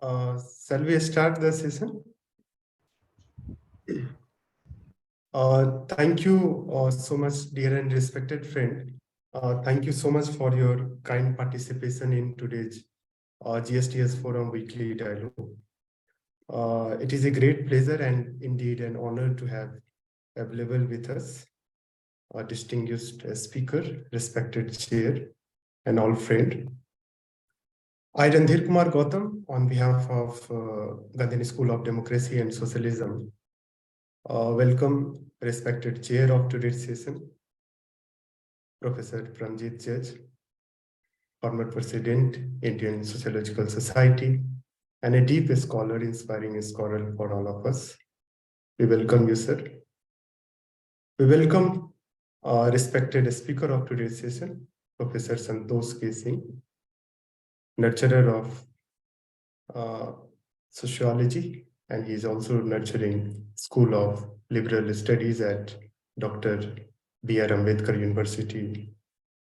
Shall we start the session? Thank you so much, dear and respected friend. Thank you so much for your kind participation in today's GSDS Forum Weekly Dialogue. It is a great pleasure and indeed an honor to have available with us a distinguished speaker, respected chair, and all friend. I, Randhir Kumar Gautam, on behalf of Gandhini School of Democracy and Socialism, welcome respected chair of today's session, Professor Paramjit, former president, Indian Sociological Society, and a deep scholar, inspiring scholar for all of us. We welcome you, sir. We welcome respected speaker of today's session, Professor Santosh K. Singh, nurturer of sociology, and he is also nurturing School of Liberal Studies at Dr. B.R. Ambedkar University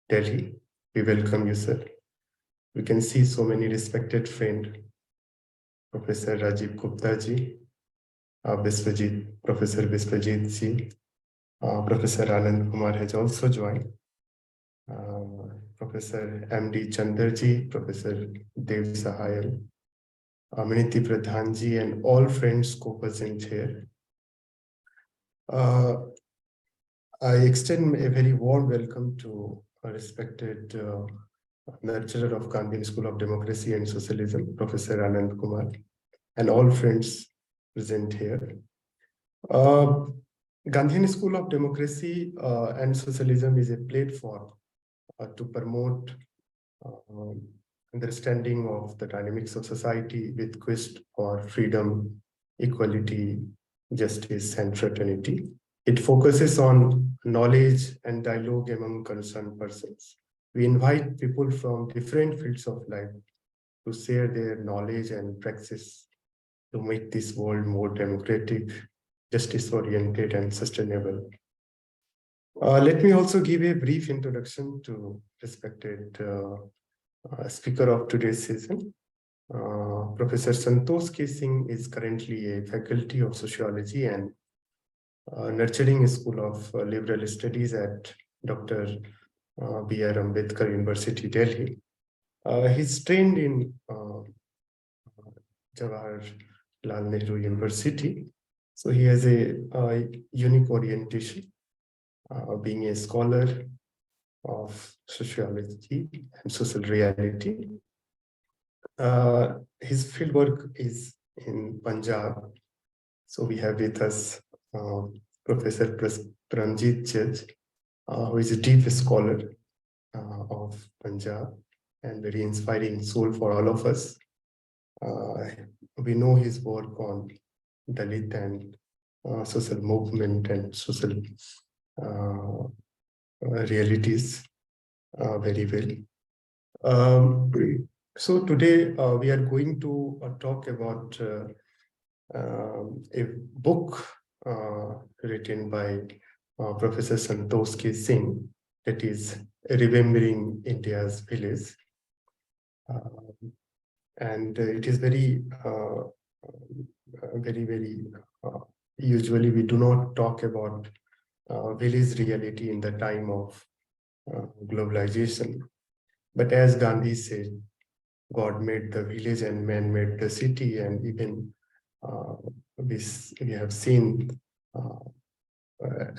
Delhi. We welcome you, sir. We can see so many respected friends, Professor Rajiv Gupta ji, Professor Biswajit ji, Professor Anand Kumar has also joined, Professor M.D. Chandarji, Professor Dev Sahayal, Aminiti Pradhan ji, and all friends co-present here. I extend a very warm welcome to a respected nurturer of Gandhini School of Democracy and Socialism, Professor Anand Kumar, and all friends present here. Gandhini School of Democracy and Socialism is a platform to promote understanding of the dynamics of society with quest for freedom, equality, justice, and fraternity. It focuses on knowledge and dialogue among concerned persons. We invite people from different fields of life to share their knowledge and practice to make this world more democratic, justice-oriented, and sustainable. Let me also give a brief introduction to respected speaker of today's session. Professor Santosh K. Singh is currently a faculty of sociology and nurturing School of Liberal Studies at Dr. B.R. Ambedkar University Delhi. He's trained in Jawaharlal Nehru University. So he has a unique orientation, being a scholar of sociology and social reality. His fieldwork is in Punjab. So we have with us Professor Paramjit, who is a deep scholar of Punjab and very inspiring soul for all of us. We know his work on Dalit and social movement and social realities very well. So today we are going to talk about a book written by Professor Santosh K. Singh, that is Remembering India's Village. And it is very, usually we do not talk about village reality in the time of globalization. But as Gandhi said, God made the village and man made the city, and even we have seen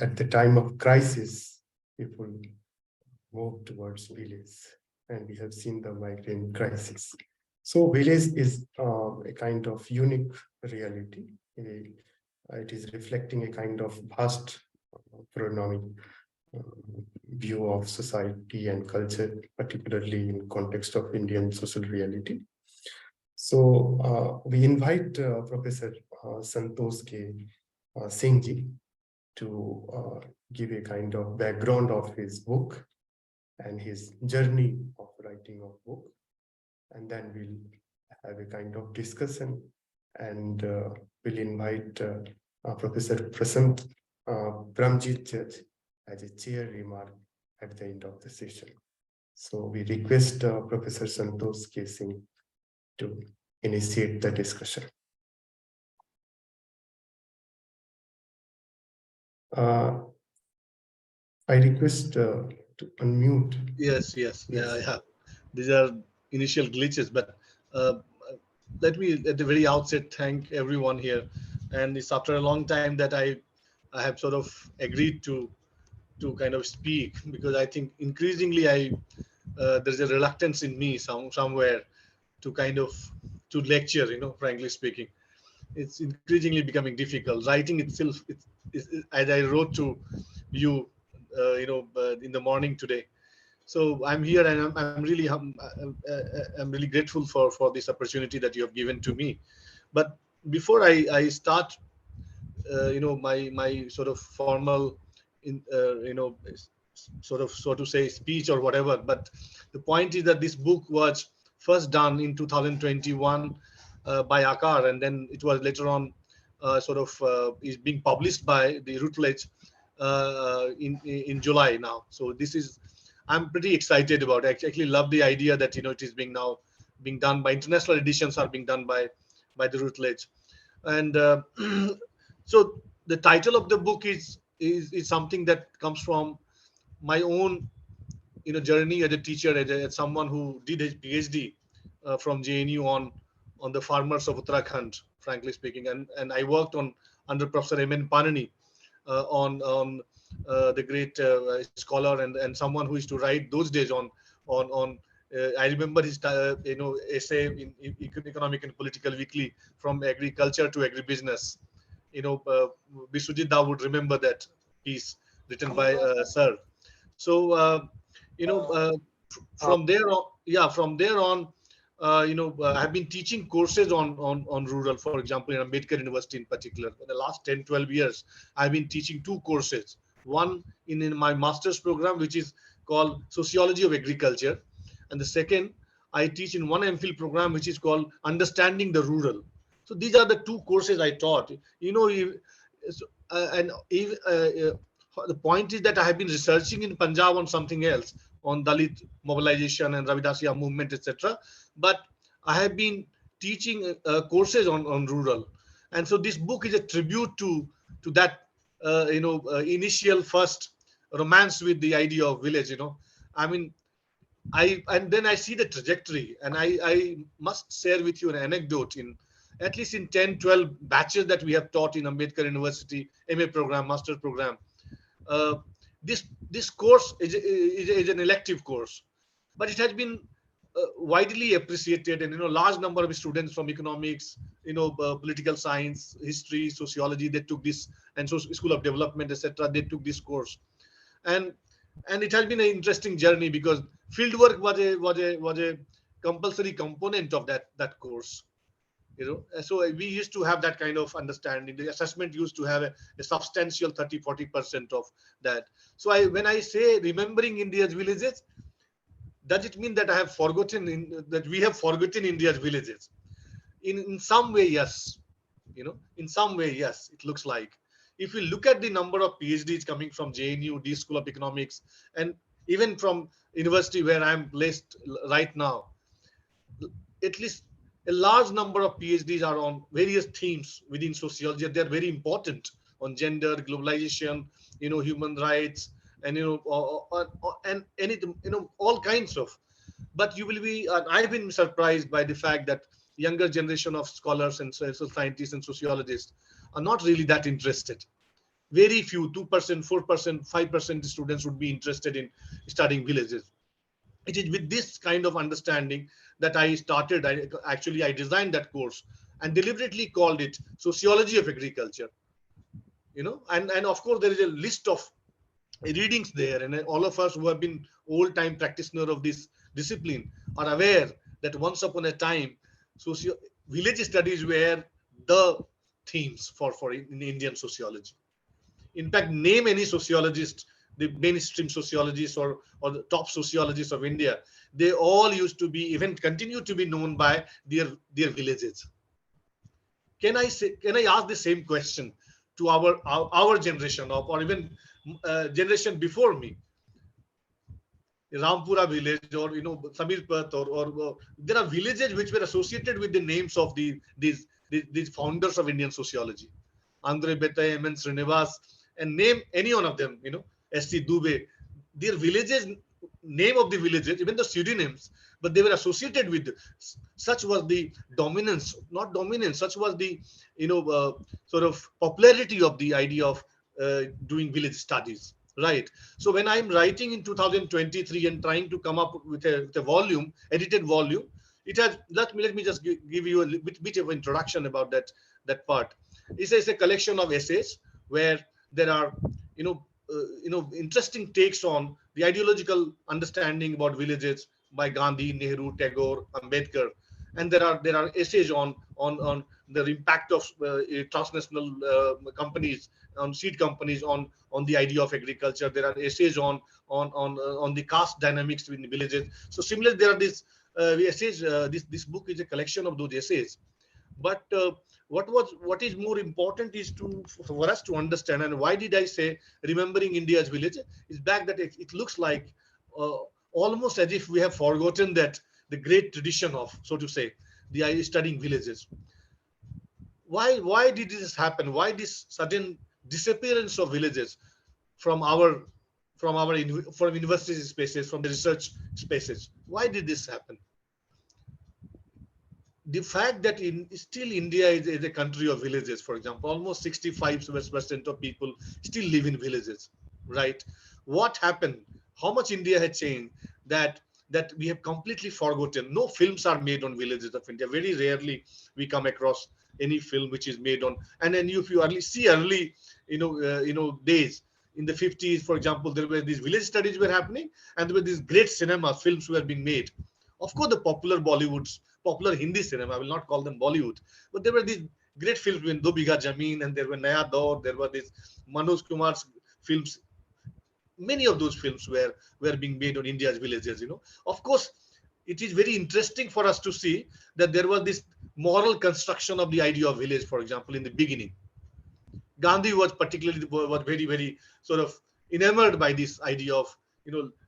at the time of crisis, people move towards village, and we have seen the migrant crisis. So village is a kind of unique reality. It is reflecting a kind of vast pronomic view of society and culture, particularly in context of Indian social reality. So we invite Professor Santosh K. Singh ji to give a kind of background of his book and his journey of writing of book. And then we'll have a kind of discussion, and we'll invite Professor Paramjit as a chair remark at the end of the session. So we request Professor Santosh K. Singh to initiate the discussion. I request to unmute. Yes. Yeah. These are initial glitches, but uh, let me at the very outset thank everyone here. And it's after a long time that I have sort of agreed to kind of speak, because I think increasingly there's a reluctance in me somewhere to kind of to lecture. Frankly speaking, it's increasingly becoming difficult. Writing itself, as I wrote to you, in the morning today. So I'm here, and I'm really I'm really grateful for this opportunity that you have given to me. But before I start, my sort of formal, in sort of, so to say, speech or whatever. But the point is that this book was first done in 2021 by Akar, and then it was later on is being published by the Routledge in July now. So this is, I'm pretty excited about it. I actually love the idea that it is being done by international editions, are being done by the Routledge. And so the title of the book is something that comes from my own journey as a teacher, as someone who did his PhD from JNU on the farmers of Uttarakhand, frankly speaking. And I worked on under Professor Eminent on the great scholar, and someone who used to write those days on I remember his essay in Economic and Political Weekly, from agriculture to agribusiness. Biswajit Da would remember that piece written by Sir. So from there on, I've been teaching courses on rural, for example, in Ambedkar University in particular. In the last 10, 12 years, I've been teaching two courses. One in my master's program, which is called Sociology of Agriculture. And the second, I teach in one MPhil program, which is called Understanding the Rural. So these are the two courses I taught. And even, the point is that I have been researching in Punjab on something else, on Dalit mobilization and Ravidasiya movement, etc. But I have been teaching courses on rural, and so this book is a tribute to that initial first romance with the idea of village. I mean, and then I see the trajectory, and I must share with you an anecdote. In at least in 10, 12 batches that we have taught in Ambedkar University MA program, master program, uh, this course is an elective course, but it has been widely appreciated, and large number of students from economics, political science, history, sociology, they took this, and so School of Development, etc., they took this course. And and it has been an interesting journey, because fieldwork was a compulsory component of that course. So we used to have that kind of understanding. The assessment used to have a substantial 30-40% of that. So when I say remembering India's villages, does it mean that I have forgotten that we have forgotten India's villages? In some way, yes. In some way, yes, it looks like. If you look at the number of PhDs coming from JNU, D School of Economics, and even from university where I'm placed right now, at least a large number of PhDs are on various themes within sociology. They're very important, on gender, globalization, human rights, and and anything, all kinds of. But you will be, I've been surprised by the fact that younger generation of scholars and social scientists and sociologists are not really that interested. Very few, 2%, 4%, 5% students would be interested in studying villages. It is with this kind of understanding that I designed that course and deliberately called it Sociology of Agriculture. And of course there is a list of readings there, and all of us who have been old time practitioner of this discipline are aware that once upon a time socio village studies were the themes for in Indian sociology. In fact, name any sociologist, the mainstream sociologists or the top sociologists of India, they all used to be, even continue to be known by their villages. Can I ask the same question to our generation, or even generation before me? Rampura village, or Samirpat, or there are villages which were associated with the names of these founders of Indian sociology. Andre Bete, M.N. Srinivas, and name any one of them, S.C. Dubey. Their villages, name of the villages, even the pseudonyms, but they were associated with. Such was the dominance, not dominance. Such was the sort of popularity of the idea of doing village studies. Right. So when I'm writing in 2023 and trying to come up with a volume, edited volume, it has. Let me just give you a bit of introduction about that part. It's a collection of essays where there are interesting takes on the ideological understanding about villages by Gandhi, Nehru, Tagore, Ambedkar, and there are essays on the impact of transnational companies, on seed companies, on the idea of agriculture. There are essays on the caste dynamics in villages. So similarly, there are these essays. This book is a collection of those essays. But what is more important is for us to understand, and why did I say remembering India's village, is back that it looks like uh, almost as if we have forgotten that the great tradition of, so to say, the idea studying villages. Why did this happen? Why this sudden disappearance of villages from from university spaces, from the research spaces? Why did this happen? The fact that still India is a country of villages, for example, almost 65% of people still live in villages, right? What happened? How much India had changed that we have completely forgotten. No films are made on villages of India. Very rarely we come across any film which is made on. And then if you early, days in the 50s, for example, there were these village studies were happening, and there were these great cinema films were being made. Of course, the popular Hindi cinema, I will not call them Bollywood, but there were these great films in Do Bigha Jameen, and there were Naya Daur, there were these Manoj Kumar's films. Many of those films were being made on India's villages. Of course, it is very interesting for us to see that there was this moral construction of the idea of village, for example, in the beginning. Gandhi was very, very sort of enamored by this idea of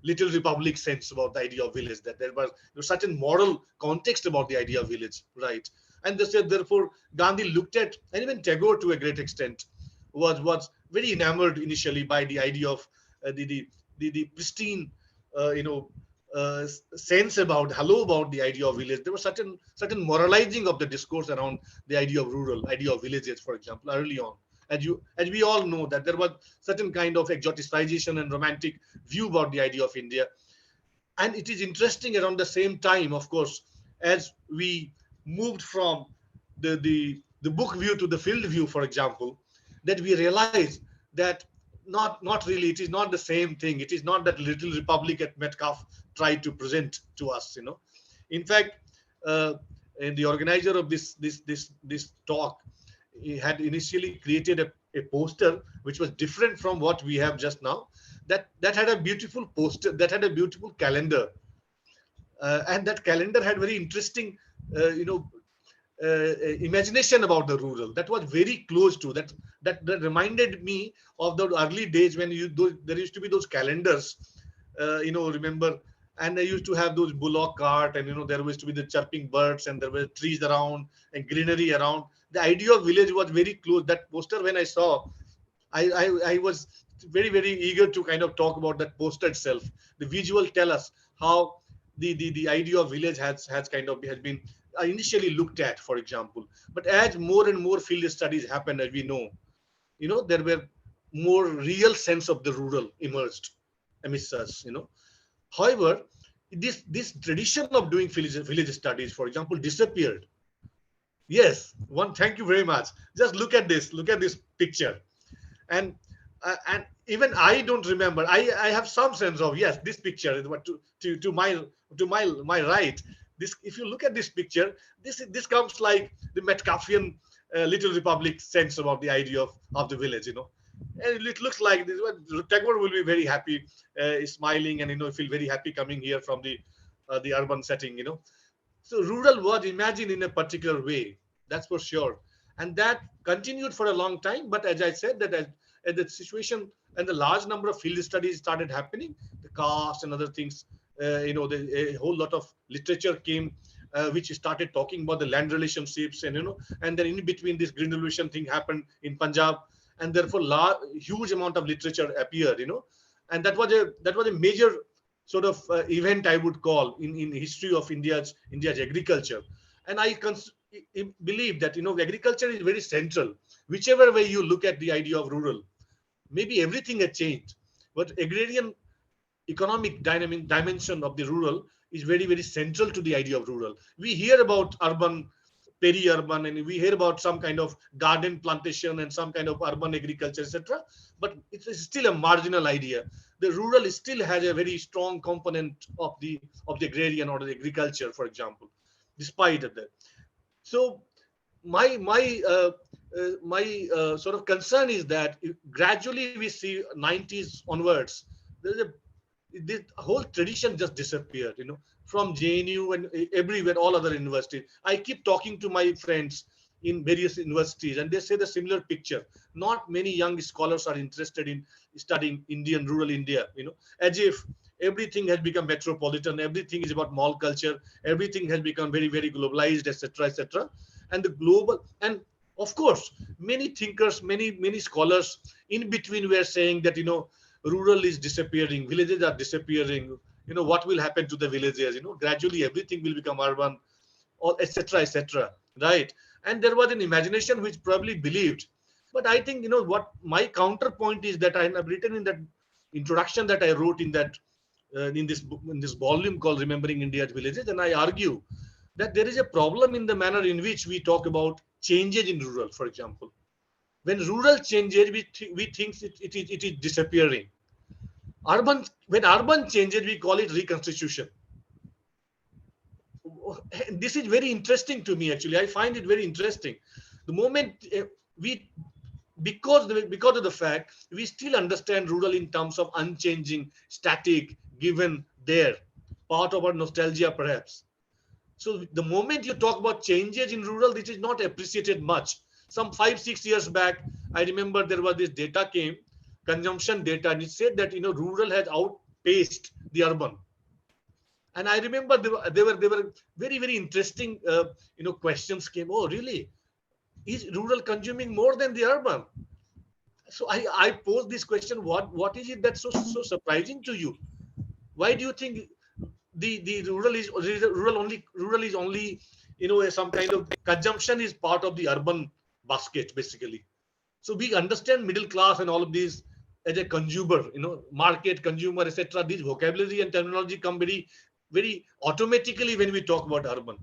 little republic sense about the idea of village, that there was certain moral context about the idea of village, right? And they said, therefore, Gandhi looked at, and even Tagore to a great extent was very enamored initially by the idea of the pristine sense about the idea of village. There was certain moralizing of the discourse around the idea of idea of villages, for example, early on. As we all know, that there was certain kind of exoticization and romantic view about the idea of India. And it is interesting, around the same time, of course, as we moved from the book view to the field view, for example, that we realize that not really, it is not the same thing. It is not that little republic at Metcalfe tried to present to us. In fact, and the organizer of this talk, he had initially created a poster which was different from what we have just now. That had a beautiful poster, that had a beautiful calendar, and that calendar had very interesting, imagination about the rural. That was very close to that. That reminded me of the early days when there used to be those calendars, remember, and they used to have those bullock cart, and there used to be the chirping birds, and there were trees around and greenery around. The idea of village was very close. That poster, when I saw, I was very, very eager to kind of talk about that poster itself. The visual tell us how the idea of village has been initially looked at, for example. But as more and more field studies happened, as we know, there were more real sense of the rural emerged amidst us. However, this tradition of doing village studies, for example, disappeared. Yes, thank you very much. Just look at this picture, and even I don't remember. I have some sense of, yes, this picture is what to my right. This, if you look at this picture, this comes like the Metcalfian little republic sense about the idea of the village. And it looks like this. Tagore will be very happy, smiling, and feel very happy coming here from the urban setting. So rural was imagined in a particular way, that's for sure, and that continued for a long time. But as I said, that and the situation and the large number of field studies started happening, the caste and other things, a whole lot of literature came, which started talking about the land relationships, and then in between this green revolution thing happened in Punjab, and therefore huge amount of literature appeared, and that was a major sort of event, I would call, in history of India's agriculture. And I believe that agriculture is very central. Whichever way you look at the idea of rural, maybe everything had changed, but agrarian economic dynamic dimension of the rural is very, very central to the idea of rural. We hear about urban, peri-urban, and we hear about some kind of garden plantation and some kind of urban agriculture, etc. But it is still a marginal idea. The rural still has a very strong component of the agrarian or the agriculture, for example, despite that. So my sort of concern is that gradually we see 90s onwards, there's a this whole tradition just disappeared, from JNU and everywhere, all other universities. I keep talking to my friends in various universities, and they say the similar picture. Not many young scholars are interested in studying Indian rural India, as if everything has become metropolitan, everything is about mall culture, everything has become very, very globalized, etc., etc. And the global, and of course, many thinkers, many scholars in between were saying that, rural is disappearing, villages are disappearing, what will happen to the villages, gradually everything will become urban, or etc., etc., right? And there was an imagination which probably believed. But I think, what my counterpoint is that I have written in that introduction that I wrote in that in this volume called Remembering India's Villages, and I argue that there is a problem in the manner in which we talk about changes in rural. For example, when rural changes, we think it is disappearing. When urban changes, we call it reconstitution. This is very interesting to me, actually. I find it very interesting. The moment we, because of the fact we still understand rural in terms of unchanging, static, given, there, part of our nostalgia perhaps. So the moment you talk about changes in rural, this is not appreciated much. Some 5-6 years back, I remember there was this data came, consumption data, and it said that rural has outpaced the urban. And I remember there were very, very interesting questions came. Oh, really? Is rural consuming more than the urban? So I posed this question: What is it that's so surprising to you? Why do you think the rural is only some kind of consumption is part of the urban basket, basically? So we understand middle class and all of these as a consumer, market, consumer, etc. These vocabulary and terminology come very, very automatically when we talk about urban,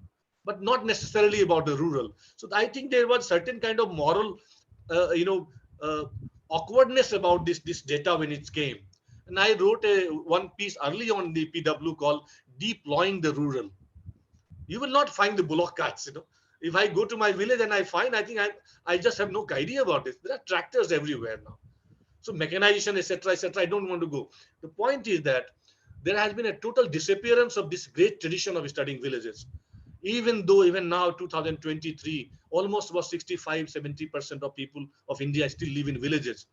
but not necessarily about the rural. So I think there was certain kind of moral, uh, awkwardness about this data when it came. And I wrote one piece early on the PW called "Deploying the Rural." You will not find the bullock carts, If I go to my village and I find, I think I just have no idea about it. There are tractors everywhere now. So mechanization, etc., etc. I don't want to go. The point is that there has been a total disappearance of this great tradition of studying villages. Even though even now, 2023, almost about 65-70% of people of India still live in villages.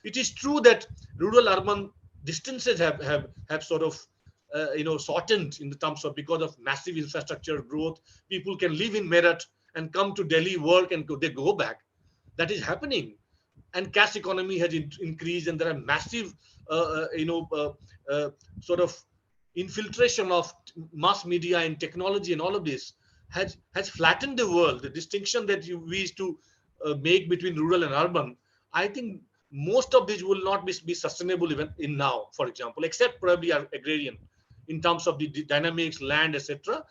It is true that rural-urban distances have sort of shortened in the terms of, because of massive infrastructure growth. People can live in Meerut and come to Delhi, work, and they go back. That is happening. And cash economy has increased, and there are massive, sort of infiltration of mass media and technology, and all of this has flattened the world. The distinction that we used to make between rural and urban, I think most of these will not be sustainable even in now, for example, except probably our agrarian, in terms of the dynamics, land, etc.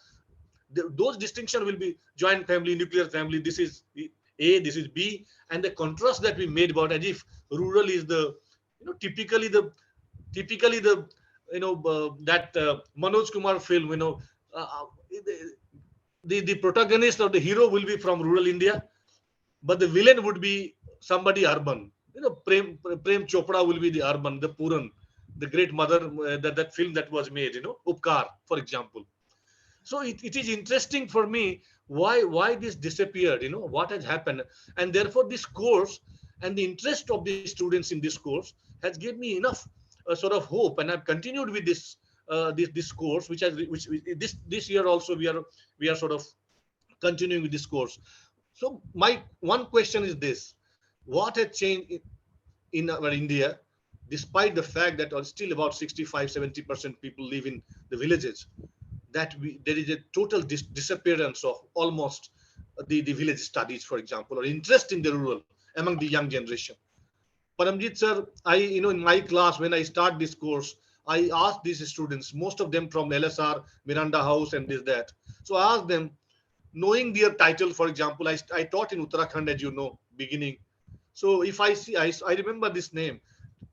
Those distinctions will be joint family, nuclear family. This is A, this is B, and the contrast that we made about as if rural is the, typically the that Manoj Kumar film, the protagonist or the hero will be from rural India, but the villain would be somebody urban. Prem Chopra will be the urban, the Puran, the great mother, that film that was made, Upkar, for example. So it is interesting for me why this disappeared, what has happened. And therefore this course And the interest of the students in this course has given me enough sort of hope, and I've continued with this course, which this year also we are sort of continuing with this course. So my one question is this: what has changed in our India, despite the fact that still about 65-70% people live in the villages, that there is a total disappearance of almost the village studies, for example, or interest in the rural among the young generation. Paramjit sir, in my class, when I start this course, I asked these students, most of them from LSR, Miranda House, and this, that. So I asked them, knowing their title, for example, I taught in Uttarakhand, as you know, beginning. So if I see, I remember this name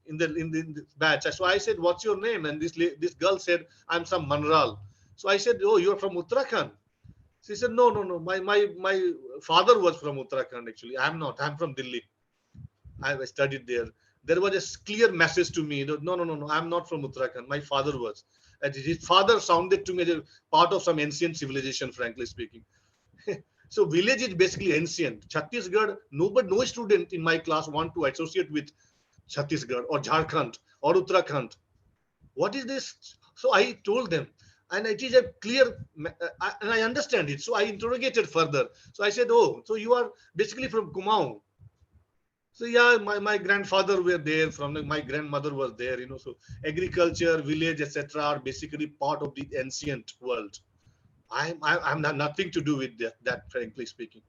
in the batch. So I said, "What's your name?" And this girl said, "I'm from Manral." So I said, "Oh, you're from Uttarakhand?" She said, "No, no, no. My father was from Uttarakhand. Actually, I'm not. I'm from Delhi. I studied there." There was a clear message to me. No, no, no, no. I'm not from Uttarakhand. My father was. And his father sounded to me as a part of some ancient civilization, frankly speaking. So village is basically ancient. Chhattisgarh, no student in my class want to associate with Chhattisgarh or Jharkhand or Uttarakhand. What is this? So I told them, and it is a clear, and I understand it. So I interrogated further. So I said, "Oh, so you are basically from Kumaon?" So yeah, my grandfather were there, from my grandmother was there, so agriculture, village, etc. are basically part of the ancient world. I'm not, nothing to do with that, frankly speaking.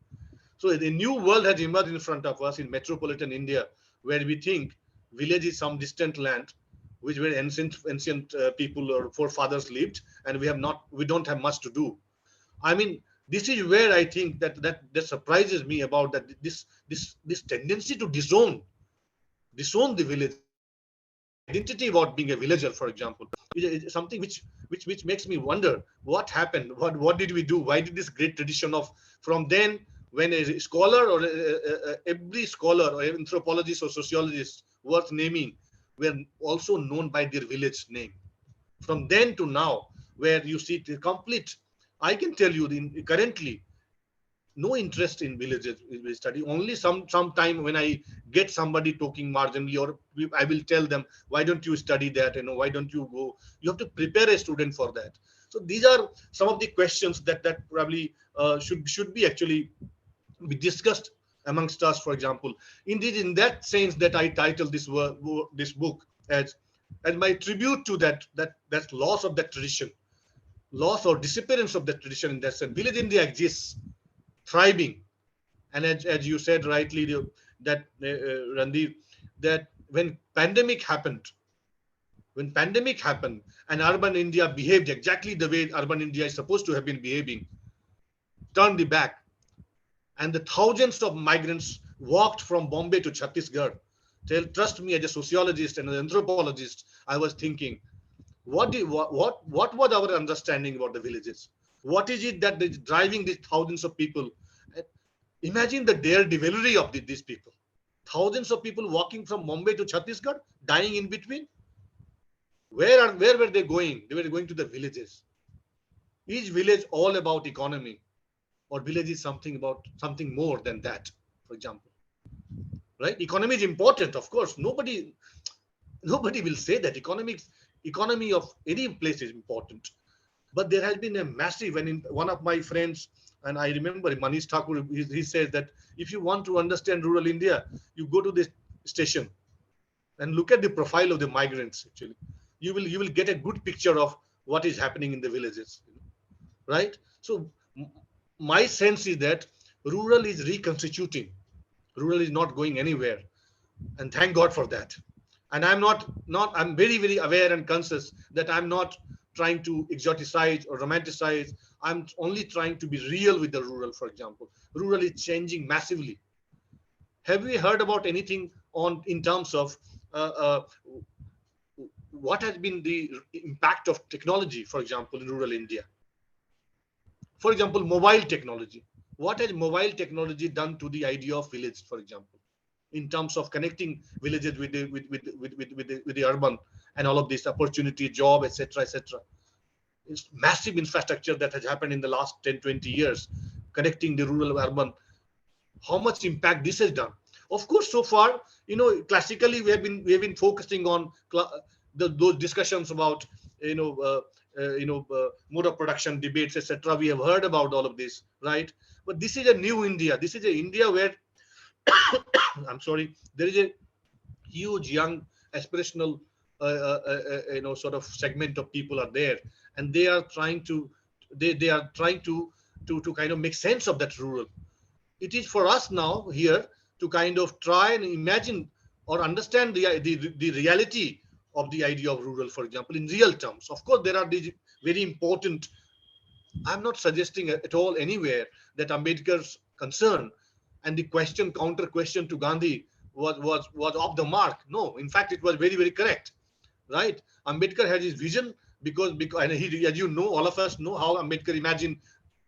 So the new world has emerged in front of us in metropolitan India, where we think village is some distant land, which where ancient people or forefathers lived, and we don't have much to do. I mean, this is where I think that surprises me about that this tendency to disown the village, disown the identity about being a villager, for example, is something which makes me wonder what happened, what did we do, why did this great tradition of from then, when a scholar or every scholar or anthropologist or sociologist worth naming were also known by their village name, from then to now, where you see the complete, I can tell you currently no interest in villages study. Only some time when I get somebody talking marginally, or I will tell them, why don't you study that, why don't you go, you have to prepare a student for that. So these are some of the questions that probably should be actually be discussed amongst us, for example. Indeed, in that sense, that I titled this book as my tribute to that loss of that tradition, loss or disappearance of that tradition. In that sense, village India exists, thriving. And as you said rightly, that Randeep, that when pandemic happened and urban India behaved exactly the way urban India is supposed to have been behaving, turned the back, and the thousands of migrants walked from Bombay to Chhattisgarh. Trust me, as a sociologist and an anthropologist, I was thinking, what was our understanding about the villages? What is it that is driving these thousands of people? Imagine the delivery of these people. Thousands of people walking from Mumbai to Chhattisgarh, dying in between. Where were they going? They were going to the villages. Is village all about economy, or village is something more than that? For example, right? Economy is important, of course. Nobody will say that economy of any place is important. But there has been a massive, and in one of my friends, and I remember Manish Thakur, he says that if you want to understand rural India, you go to this station and look at the profile of the migrants. Actually, you will get a good picture of what is happening in the villages, right? So my sense is that rural is reconstituting. Rural is not going anywhere, and thank God for that. And I'm very, very aware and conscious that I'm not trying to exoticize or romanticize. I'm only trying to be real with the rural. For example, rural is changing massively. Have we heard about anything on in terms of what has been the impact of technology, for example, in rural India? For example, mobile technology. What has mobile technology done to the idea of village, for example, in terms of connecting villages with the urban and all of this opportunity, job, etc., etc.? It's massive infrastructure that has happened in the last 10, 20 years, connecting the rural urban. How much impact this has done? Of course, so far, classically we have been focusing on those discussions about mode of production debates, etc. We have heard about all of this, right? But this is a new India. This is a India where I'm sorry, there is a huge young aspirational sort of segment of people are there, and they are trying to kind of make sense of that rural. It is for us now here to kind of try and imagine or understand the reality of the idea of rural, for example, in real terms. Of course, there are these very important. I'm not suggesting at all anywhere that Ambedkar's concern and the counter question to Gandhi was off the mark. No, in fact, it was very, very correct, right? Ambedkar had his vision because and he, as you know, all of us know how Ambedkar imagined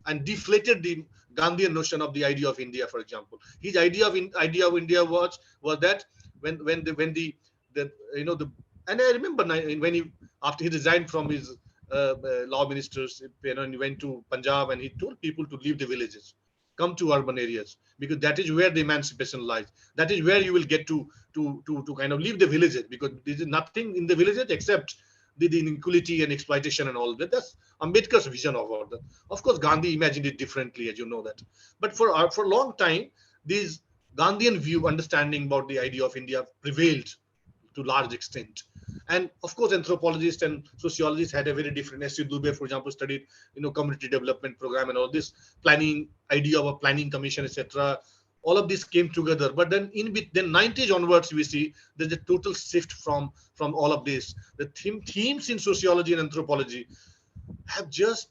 and deflated the Gandhian notion of the idea of India, for example. His idea of India was that the and I remember when he, after he resigned from his law ministers, and he went to Punjab and he told people to leave the villages, come to urban areas, because that is where the emancipation lies. That is where you will get to kind of leave the villages, because there is nothing in the villages except the inequality and exploitation and all that. That's Ambedkar's vision of order. Of course, Gandhi imagined it differently, as you know that. But for a long time, this Gandhian view, understanding about the idea of India prevailed to large extent. And of course, anthropologists and sociologists had a very different. S.C. Dubey, for example, studied community development program and all this planning idea of a planning commission, etc. All of this came together. But then then 90s onwards, we see there's a total shift from all of this. The themes in sociology and anthropology have just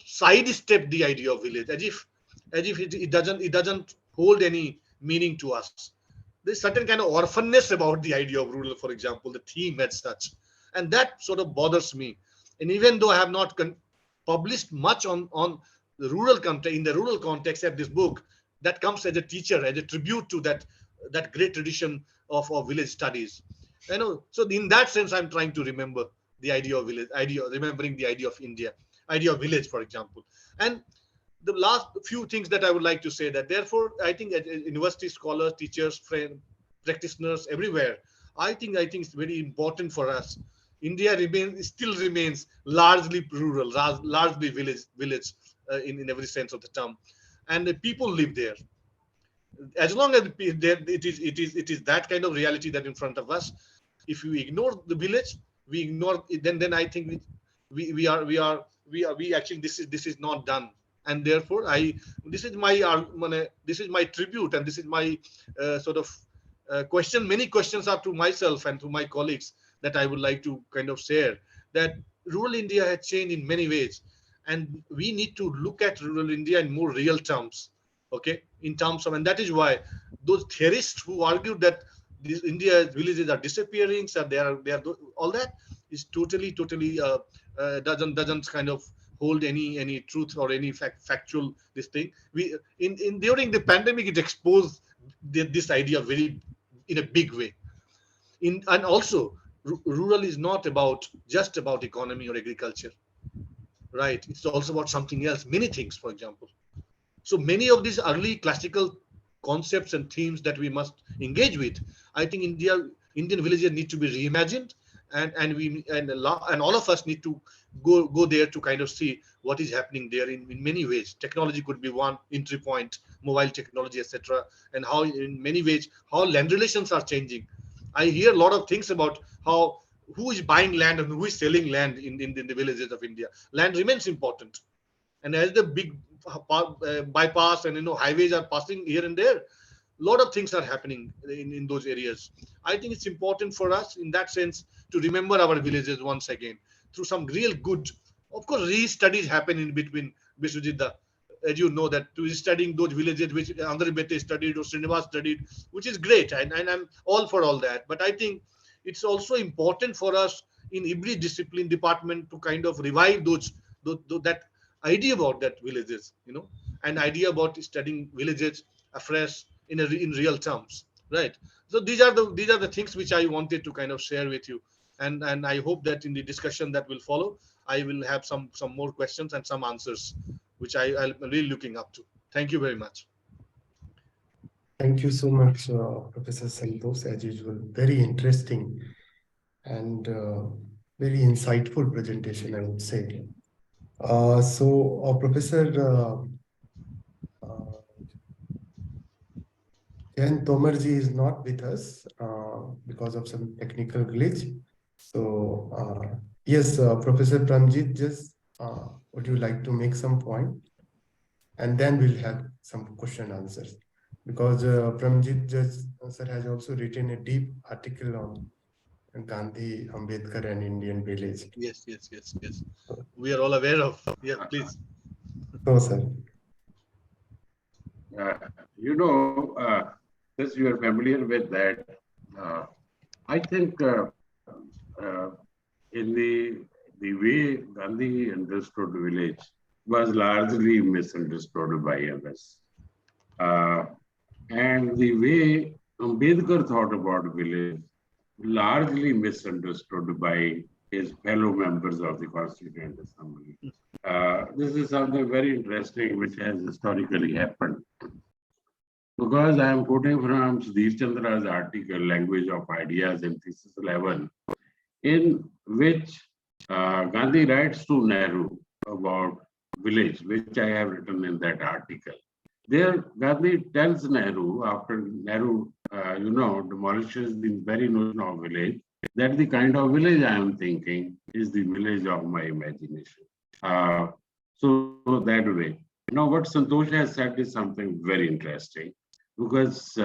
sidestepped the idea of village, as if it doesn't hold any meaning to us. There's certain kind of orphanness about the idea of rural, for example, the theme as such, and that sort of bothers me. And even though I have not published much on the rural context, in the rural context of this book, that comes as a teacher, as a tribute to that great tradition of village studies. So in that sense, I'm trying to remember the idea of village, remembering the idea of India, idea of village, for example. And the last few things that I would like to say, that therefore I think university scholars, teachers, friends, practitioners everywhere, I think it's very important for us. India still remains largely rural, largely village in every sense of the term, and the people live there. As long as it is that kind of reality that in front of us. If we ignore the village, we ignore then I think we actually, this is not done. And therefore this is my tribute, and this is my sort of question. Many questions are to myself and to my colleagues that I would like to kind of share, that rural India has changed in many ways, and we need to look at rural India in more real terms, okay, in terms of. And that is why those theorists who argued that these India's villages are disappearing, so they are all that is totally doesn't kind of hold any truth or any factual this thing. We in during the pandemic, it exposed this idea very in a big way. And also rural is not just about economy or agriculture, right? It's also about something else, many things, for example. So many of these early classical concepts and themes that we must engage with, I think Indian villages need to be reimagined, and all of us need to go there to kind of see what is happening there in many ways. Technology could be one entry point, mobile technology, etc., and how in many ways how land relations are changing. I hear a lot of things about who is buying land and who is selling land in the villages of India. Land remains important, and as the big bypass and highways are passing here and there, a lot of things are happening in those areas. I think it's important for us in that sense to remember our villages once again through some real good. Of course, re-studies happen in between, Biswajit, as you know, that to studying those villages which Andhra Bete studied or Srinivas studied, which is great, and I'm all for all that. But I think it's also important for us in every discipline department to kind of revive that idea about that villages, and idea about studying villages afresh in real terms, right? So these are the things which I wanted to kind of share with you, and I hope that in the discussion that will follow, I will have some more questions and some answers, which I'm really looking up to. Thank you very much. Thank you so much, Professor Santosh, as usual. Very interesting and very insightful presentation, I would say. Professor uh, Jayant Tomarji is not with us because of some technical glitch. Yes, Professor Paramjit, just would you like to make some point? And then we'll have some question answers. Because Paramjit just sir has also written a deep article on Gandhi, Ambedkar, and Indian village. Yes, yes, yes, yes. We are all aware of. Yeah, please. So, sir. Uh, you know, since you are familiar with that, uh, I think in the way Gandhi understood village was largely misunderstood by others. Uh, and the way Ambedkar thought about village largely misunderstood by his fellow members of the Constituent Assembly. This is something very interesting which has historically happened. Because I am quoting from Sudhir Chandra's article, Language of Ideas in Thesis 11, in which Gandhi writes to Nehru about village, which I have written in that article. There, Gandhi tells Nehru, after Nehru, demolishes the very notion of village, that the kind of village I am thinking is the village of my imagination. So that way. Now, what Santosh has said is something very interesting, because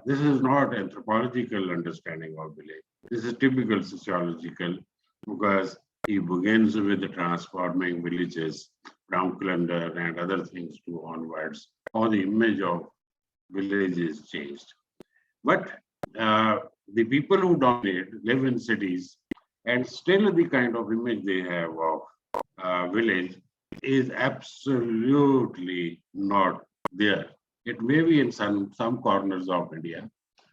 this is not anthropological understanding of village. This is typical sociological, because he begins with the transforming villages from calendar and other things to onwards, how the image of village is changed. But the people who dominate live in cities, and still the kind of image they have of village is absolutely not there. It may be in some corners of India,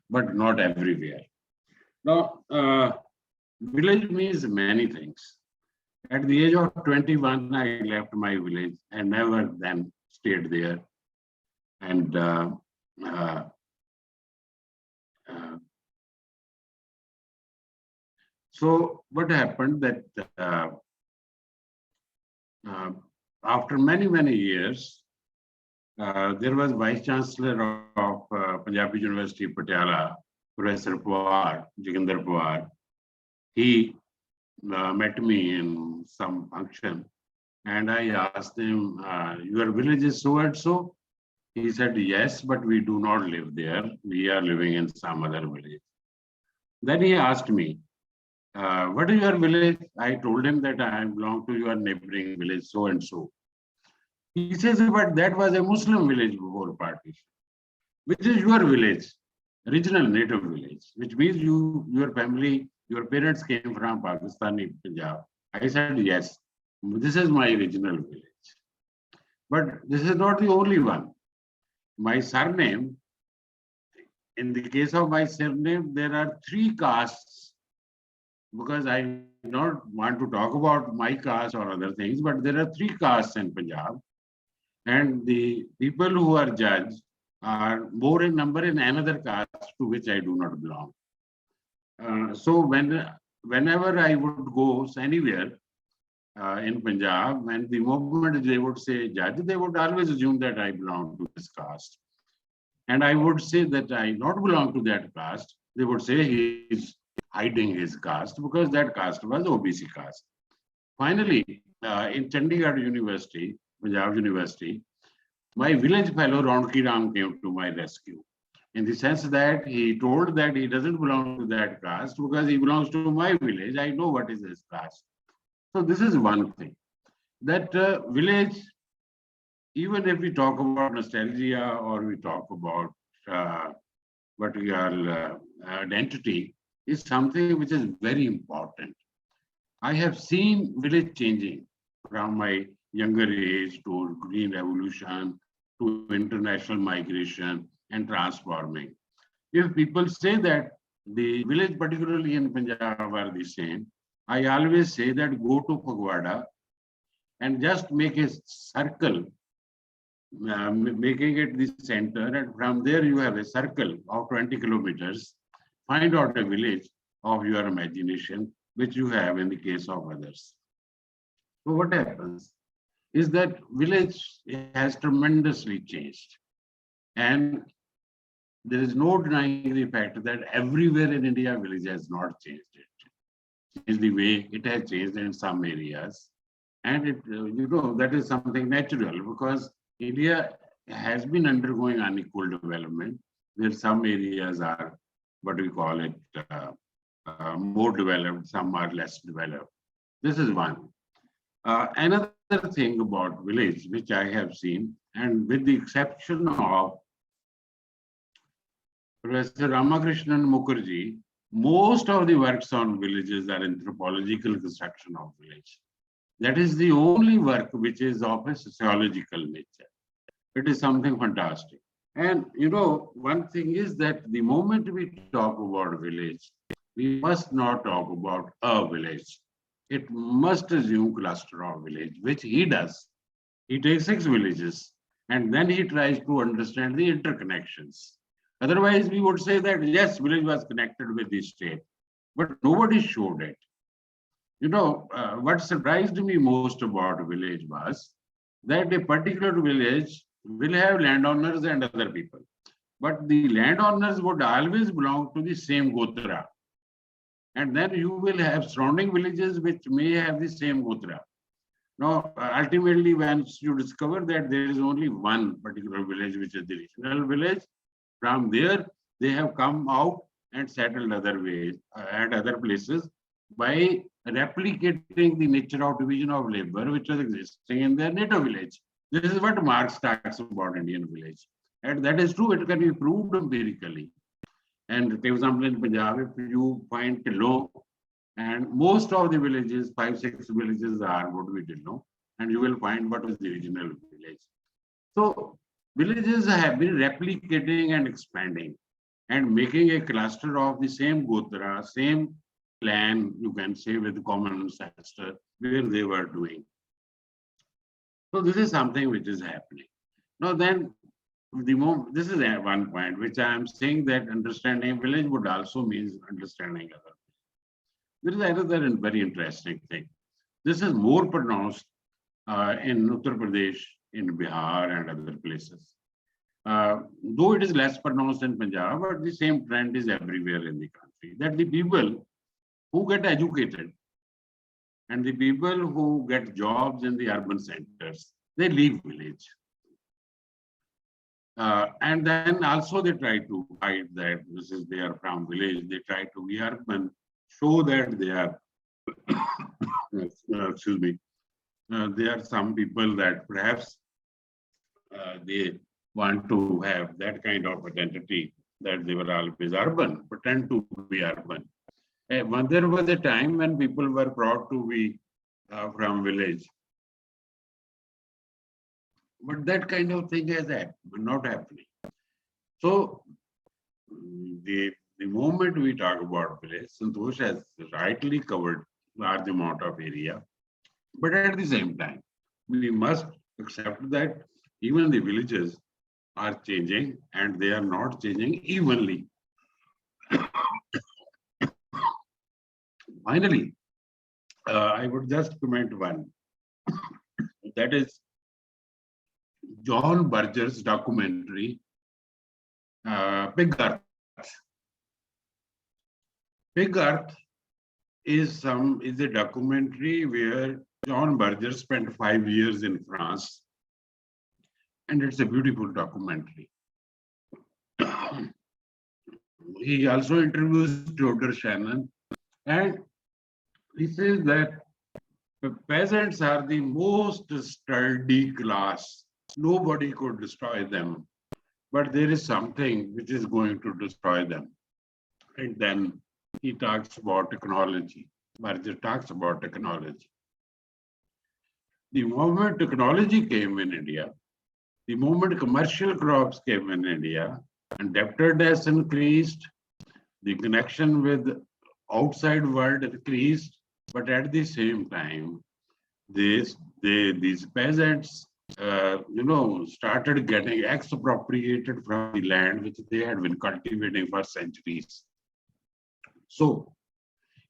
but not everywhere. Now, village means many things. At the age of 21, I left my village and never then stayed there. And so what happened that after many years, there was Vice Chancellor of Punjabi University, Patiala, Professor Pawar, Joginder Pawar. He met me in some function, and I asked him, your village is so and so? He said, yes, but we do not live there. We are living in some other village. Then he asked me, what is your village? I told him that I belong to your neighboring village, so and so. He says, but that was a Muslim village before partition. Which is your village? Original native village, which means your family, your parents came from Pakistani Punjab. I said, yes, this is my original village. But this is not the only one. My surname, in the case of my surname, there are 3 castes, because I don't want to talk about my caste or other things, but there are 3 castes in Punjab. And the people who are judged are more in number in another caste to which I do not belong. So whenever I would go anywhere in Punjab, and the moment they would say judge, they would always assume that I belong to this caste. And I would say that I not belong to that caste. They would say he is hiding his caste, because that caste was OBC caste. Finally, in Chandigarh University, Punjab University, my village fellow Ronki Ram came to my rescue, in the sense that he told that he doesn't belong to that caste because he belongs to my village. I know what is his caste. So this is one thing. That village, even if we talk about nostalgia or we talk about what we call identity, is something which is very important. I have seen village changing from my younger age to green revolution, to international migration and transforming. If people say that the village, particularly in Punjab, are the same, I always say that go to Phagwada and just make a circle making it the center, and from there you have a circle of 20 kilometers. Find out a village of your imagination, which you have in the case of others. So what happens is that village has tremendously changed. And there is no denying the fact that everywhere in India, village has not changed it. Changed the way it has changed in some areas. And it, that is something natural because India has been undergoing unequal development, where some areas are, what we call it, more developed, some are less developed. This is one. Another thing about village, which I have seen, and with the exception of Professor Ramakrishnan Mukherjee, most of the works on villages are anthropological construction of village. That is the only work which is of a sociological nature. It is something fantastic. And one thing is that the moment we talk about village, we must not talk about a village. It must assume cluster of village, which he does. He takes 6 villages and then he tries to understand the interconnections. Otherwise, we would say that yes, village was connected with the state, but nobody showed it. What surprised me most about village was that a particular village will have landowners and other people, but the landowners would always belong to the same gotra. And then you will have surrounding villages which may have the same gotra. Now, ultimately, once you discover that there is only one particular village, which is the regional village, from there, they have come out and settled other ways at other places by replicating the nature of division of labor, which was existing in their native village. This is what Marx talks about Indian village. And that is true, it can be proved empirically. And for example, in Punjab, if you find Tillo, and most of the villages, 5-6 villages are would be Tillo, and you will find what is the original village. So villages have been replicating and expanding and making a cluster of the same gotra, same clan, you can say, with common ancestor, where they were doing. So this is something which is happening. Now then, this is one point which I am saying that understanding village would also mean understanding other. There is another very interesting thing. This is more pronounced in Uttar Pradesh, in Bihar and other places. Though it is less pronounced in Punjab, but the same trend is everywhere in the country, that the people who get educated and the people who get jobs in the urban centers, they leave village. And then also they try to hide that this is they are from village. They try to be urban, show that they are, excuse me, there are some people that perhaps they want to have that kind of identity that they were always urban, pretend to be urban. When there was a time when people were proud to be from village. But that kind of thing has not happening. So the moment we talk about village, Santosh has rightly covered large amount of area. But at the same time, we must accept that even the villages are changing and they are not changing evenly. Finally, I would just comment one. That is John Berger's documentary, Big Earth. Big Earth is a documentary where John Berger spent 5 years in France, and it's a beautiful documentary. He also interviews Theodore Shannon, and he says that the peasants are the most sturdy class. Nobody could destroy them, but there is something which is going to destroy them. And then he talks about technology. Berger talks about technology. The moment technology came in India, the moment commercial crops came in India, and indebtedness increased, the connection with outside world increased, but at the same time, these peasants started getting expropriated from the land which they had been cultivating for centuries. So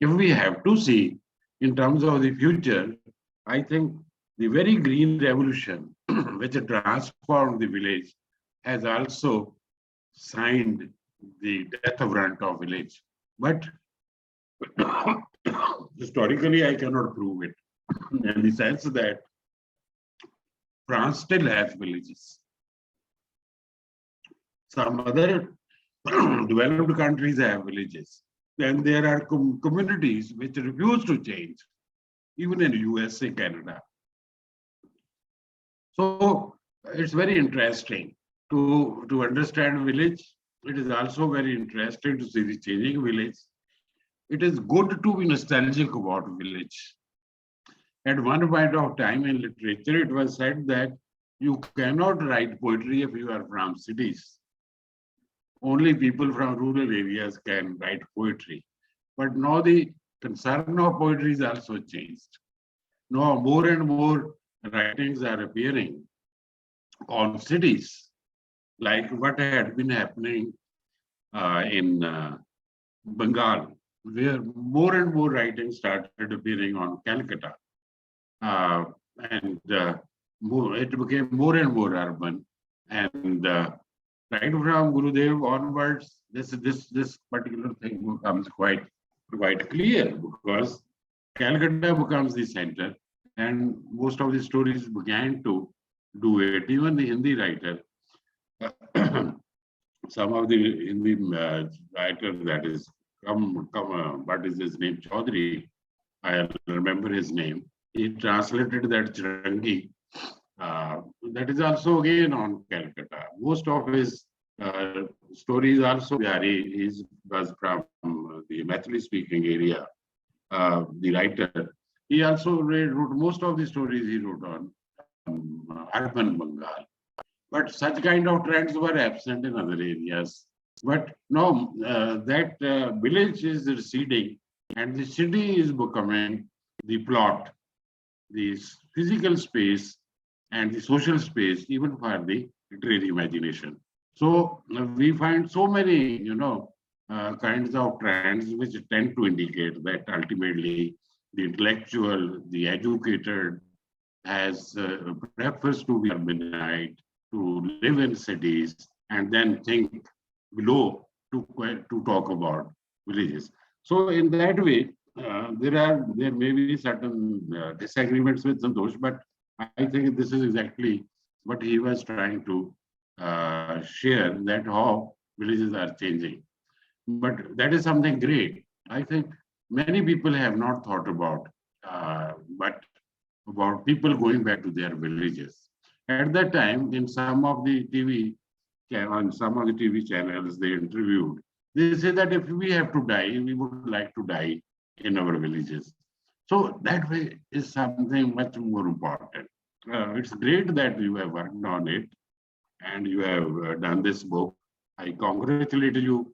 if we have to see in terms of the future, I think the very green revolution which transformed the village has also signed the death warrant of village. But historically, I cannot prove it in the sense that France still has villages. Some other developed countries have villages. Then there are communities which refuse to change, even in USA, Canada. So it's very interesting to understand village. It is also very interesting to see the changing village. It is good to be nostalgic about village. At one point of time in literature, it was said that you cannot write poetry if you are from cities. Only people from rural areas can write poetry. But now the concern of poetry is also changed. Now more and more writings are appearing on cities, like what had been happening in Bengal, where more and more writings started appearing on Calcutta. It became more and more urban. And right from Gurudev onwards, this particular thing becomes quite clear, because Calcutta becomes the center, and most of the stories began to do it. Even the Hindi writer, some of the Hindi writers, that is, what is his name, Chaudhary, I remember his name. He translated that Chirangi. That is also again on Calcutta. Most of his stories also Bihari. He was from the Maithili-speaking area. The writer, he also wrote most of the stories he wrote on urban Bengal. But such kind of trends were absent in other areas. But now that village is receding, and the city is becoming the plot, the physical space and the social space, even for the literary imagination. So we find so many, kinds of trends which tend to indicate that ultimately the intellectual, the educated, has prefers to be urbanite, to live in cities, and then think below to talk about villages. So in that way, there may be certain disagreements with Santosh, but I think this is exactly what he was trying to share, that how villages are changing. But that is something great. I think many people have not thought about, but about people going back to their villages. At that time, in some of the TV channels they interviewed, they say that if we have to die, we would like to die in our villages. So that way is something much more important. It's great that you have worked on it and you have done this book. I congratulate you,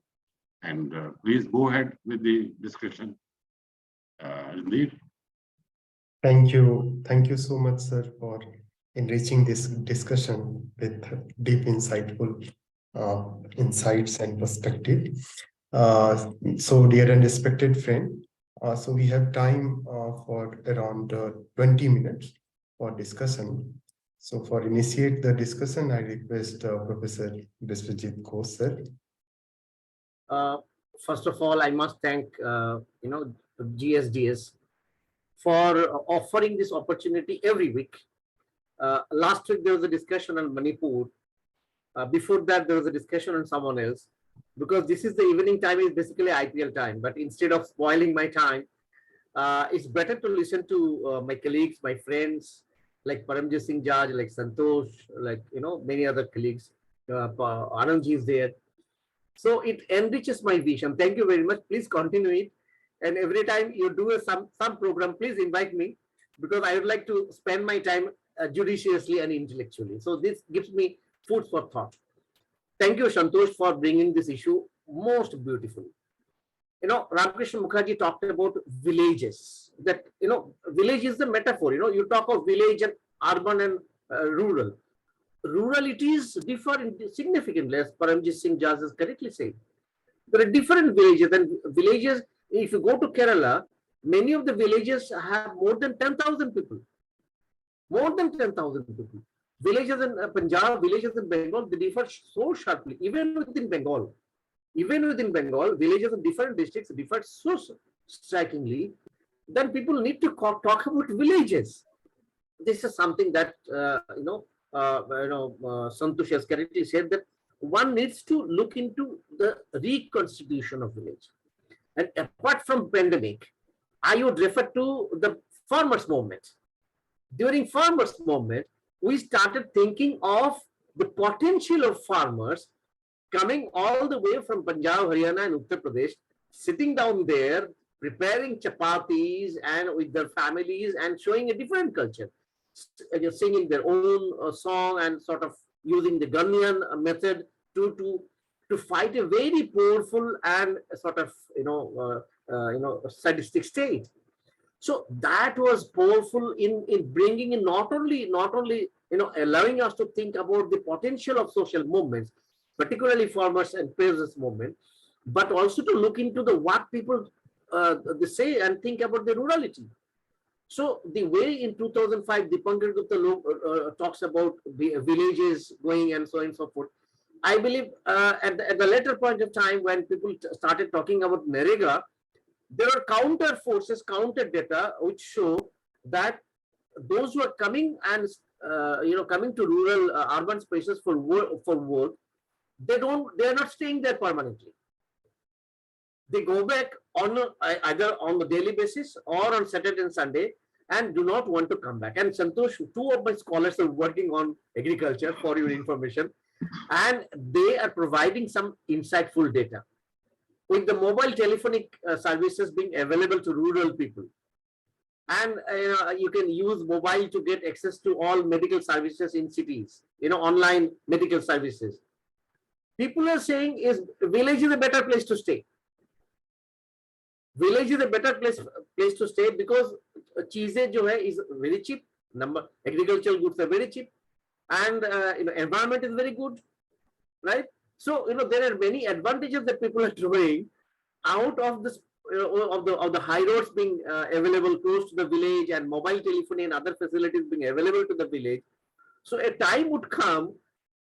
and please go ahead with the discussion. Indeed. Thank you so much, sir, for enriching this discussion with deep, insightful insights and perspective. So, dear and respected friend, so we have time for around 20 minutes for discussion. So, for initiate the discussion, I request Professor Biswajit Ghosh, sir. First of all, I must thank GSDS for offering this opportunity every week. Last week there was a discussion on Manipur. Before that there was a discussion on someone else. Because this is the evening time, is basically IPL time. But instead of spoiling my time, it's better to listen to my colleagues, my friends, like Paramjit Singh Judge, like Santosh, like many other colleagues. Anand is there. So it enriches my vision. Thank you very much. Please continue it. And every time you do some program, please invite me, because I would like to spend my time judiciously and intellectually. So this gives me food for thought. Thank you, Santosh, for bringing this issue most beautifully. Ramakrishna Mukherjee talked about villages. That village is the metaphor. You talk of village and urban and rural. Rural, it is different significantly, as Paramjit Singh Jaz has correctly said. There are different villages, and villages, if you go to Kerala, many of the villages have more than 10,000 people. More than 10,000 people. Villages in Punjab, villages in Bengal, they differ so sharply. Even within Bengal, villages in different districts differ so strikingly. Then people need to talk about villages. This is something that Santosh has correctly said, that one needs to look into the reconstitution of village. And apart from pandemic, I would refer to the farmers' movement. During farmers' movement, we started thinking of the potential of farmers coming all the way from Punjab, Haryana, and Uttar Pradesh, sitting down there, preparing chapatis and with their families and showing a different culture, singing their own song and sort of using the Ghanaian method to fight a very powerful and sort of sadistic state. So that was powerful in bringing in not only allowing us to think about the potential of social movements, particularly farmers and peasants movement, but also to look into the what people they say and think about the rurality. So the way in 2005 Dipankar Gupta talks about the villages going and so on and so forth, I believe at the later point of time when people started talking about Narega, there are counter forces, counter data which show that those who are coming and coming to rural urban spaces for work, they are not staying there permanently. They go back on either on the daily basis or on Saturday and Sunday and do not want to come back. And Santosh, two of my scholars are working on agriculture, for your information, and they are providing some insightful data. With the mobile telephonic services being available to rural people, and you can use mobile to get access to all medical services in cities, online medical services. People are saying village is a better place to stay. Village is a better place to stay because cheese is very cheap. Agricultural goods are very cheap, and environment is very good, right? So there are many advantages that people are drawing out of this of the high roads being available close to the village, and mobile telephony and other facilities being available to the village. So a time would come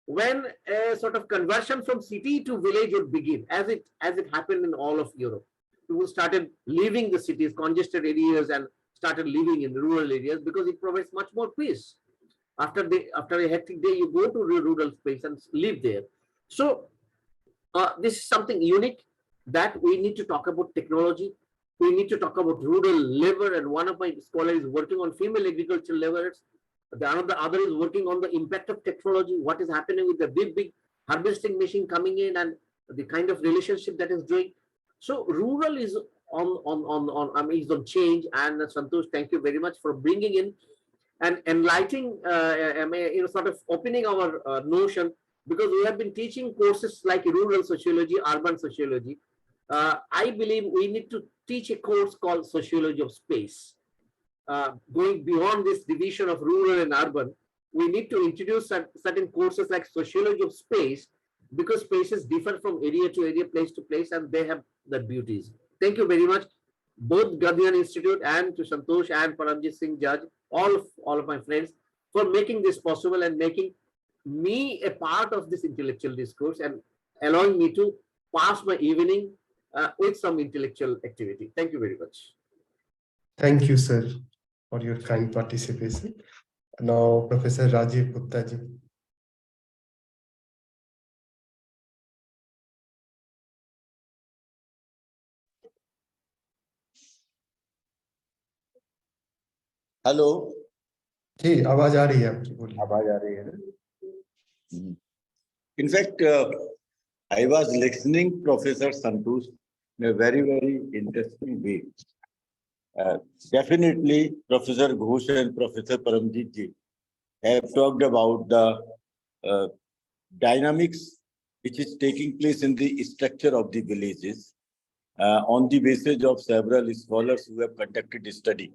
when a sort of conversion from city to village would begin, as it happened in all of Europe. People started leaving the cities, congested areas, and started living in rural areas because it provides much more peace. After a hectic day, you go to a rural space and live there. So this is something unique that we need to talk about technology. We need to talk about rural labor, and one of my scholars is working on female agricultural laborers. The other is working on the impact of technology, what is happening with the big harvesting machine coming in and the kind of relationship that is doing. So rural is on change. And Santosh, thank you very much for bringing in and enlightening, sort of opening our notion, because we have been teaching courses like rural sociology, urban sociology. I believe we need to teach a course called Sociology of Space. Going beyond this division of rural and urban, we need to introduce certain courses like Sociology of Space, because spaces differ from area to area, place to place, and they have their beauties. Thank you very much, both Gandhian Institute and to Santosh and Paramjit Singh Judge, all of my friends, for making this possible and making me a part of this intellectual discourse and allowing me to pass my evening with some intellectual activity. Thank you very much. Thank you, sir, for your kind participation. Now, Professor Rajiv Gupta ji. Hello ji, आवाज आ रही है आपकी, बोलिए। आवाज आ रही है ना? In fact, I was listening Professor Santosh in a very interesting way. Definitely, Professor Ghosh and Professor Paramjit ji have talked about the dynamics which is taking place in the structure of the villages on the basis of several scholars who have conducted a study.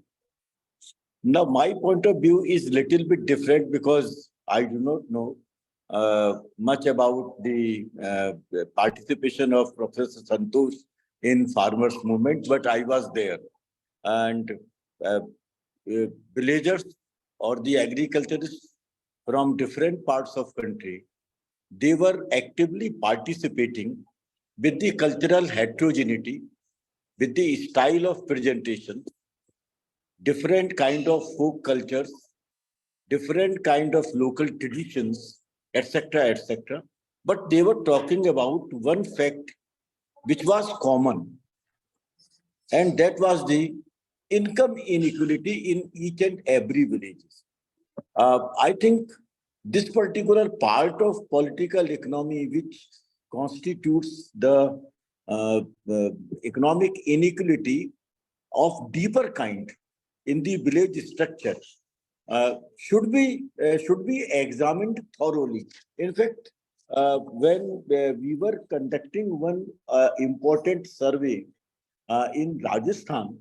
Now, my point of view is little bit different because I do not know much about the participation of Professor Santosh in farmers movement, but I was there. And villagers or the agriculturists from different parts of country, they were actively participating with the cultural heterogeneity, with the style of presentation, different kind of folk cultures, different kind of local traditions, etc., etc. But they were talking about one fact which was common, and that was the income inequality in each and every village. I think this particular part of political economy, which constitutes the economic inequality of deeper kind in the village structure, should be examined thoroughly. In fact, when we were conducting one important survey in Rajasthan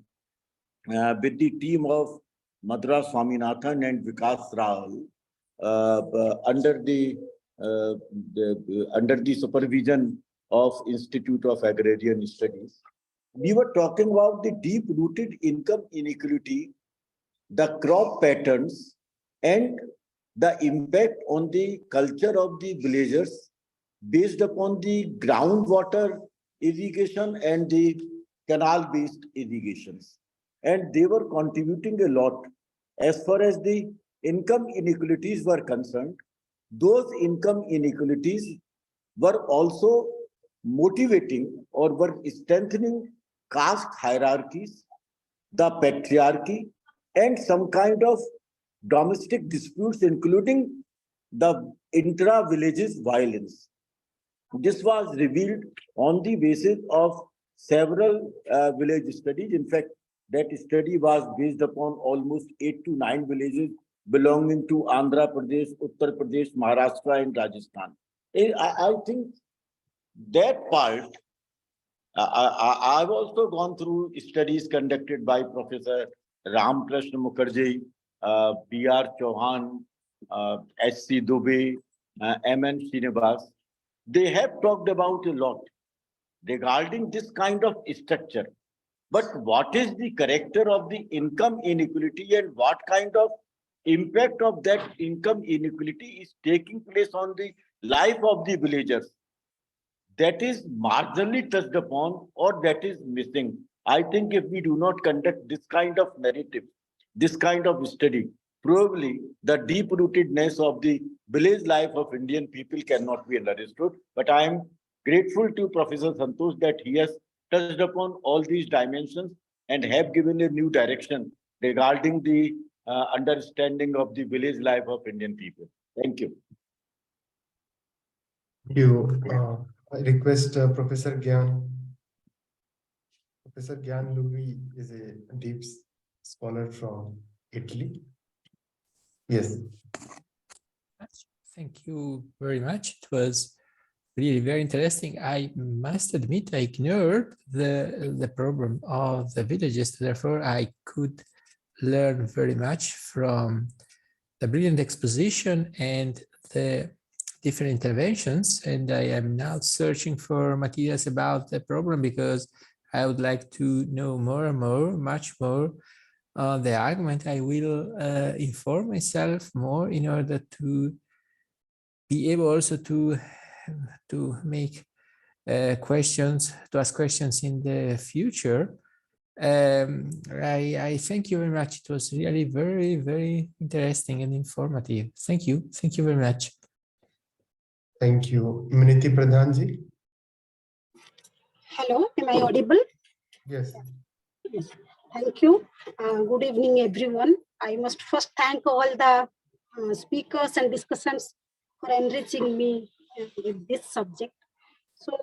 with the team of Madras Swaminathan and Vikas Rahul, under the supervision of Institute of Agrarian Studies, we were talking about the deep-rooted income inequality, the crop patterns, and the impact on the culture of the villagers based upon the groundwater irrigation and the canal-based irrigations. And they were contributing a lot. As far as the income inequalities were concerned, those income inequalities were also motivating or were strengthening caste hierarchies, the patriarchy, and some kind of domestic disputes, including the intra-villages violence. This was revealed on the basis of several village studies. In fact, that study was based upon almost 8 to 9 villages belonging to Andhra Pradesh, Uttar Pradesh, Maharashtra, and Rajasthan. I think that part, I've also gone through studies conducted by Professor Ramkrishna Mukherjee, B.R. Chauhan, S.C. Dubey, M.N. Srinivas. They have talked about a lot regarding this kind of structure. But what is the character of the income inequality and what kind of impact of that income inequality is taking place on the life of the villagers? That is marginally touched upon or that is missing. I think if we do not conduct this kind of narrative, this kind of study, probably the deep-rootedness of the village life of Indian people cannot be understood. But I am grateful to Professor Santosh that he has touched upon all these dimensions and have given a new direction regarding the understanding of the village life of Indian people. Thank you. Thank you. I request Professor Gyan. Professor Gyan Louis is a deep scholar from Italy. Yes. Thank you very much. It was really very interesting. I must admit I ignored the problem of the villages. Therefore, I could learn very much from the brilliant exposition and the different interventions. And I am now searching for materials about the problem because I would like to know more and more, much more on the argument. I will inform myself more in order to be able also to make questions, to ask questions in the future. I thank you very much. It was really very, very interesting and informative. Thank you. Thank you very much. Thank you. Miniti Pradhanji. Hello, am I audible? Yes. Yes. Thank you. Good evening, everyone. I must first thank all the speakers and discussants for enriching me with this subject. So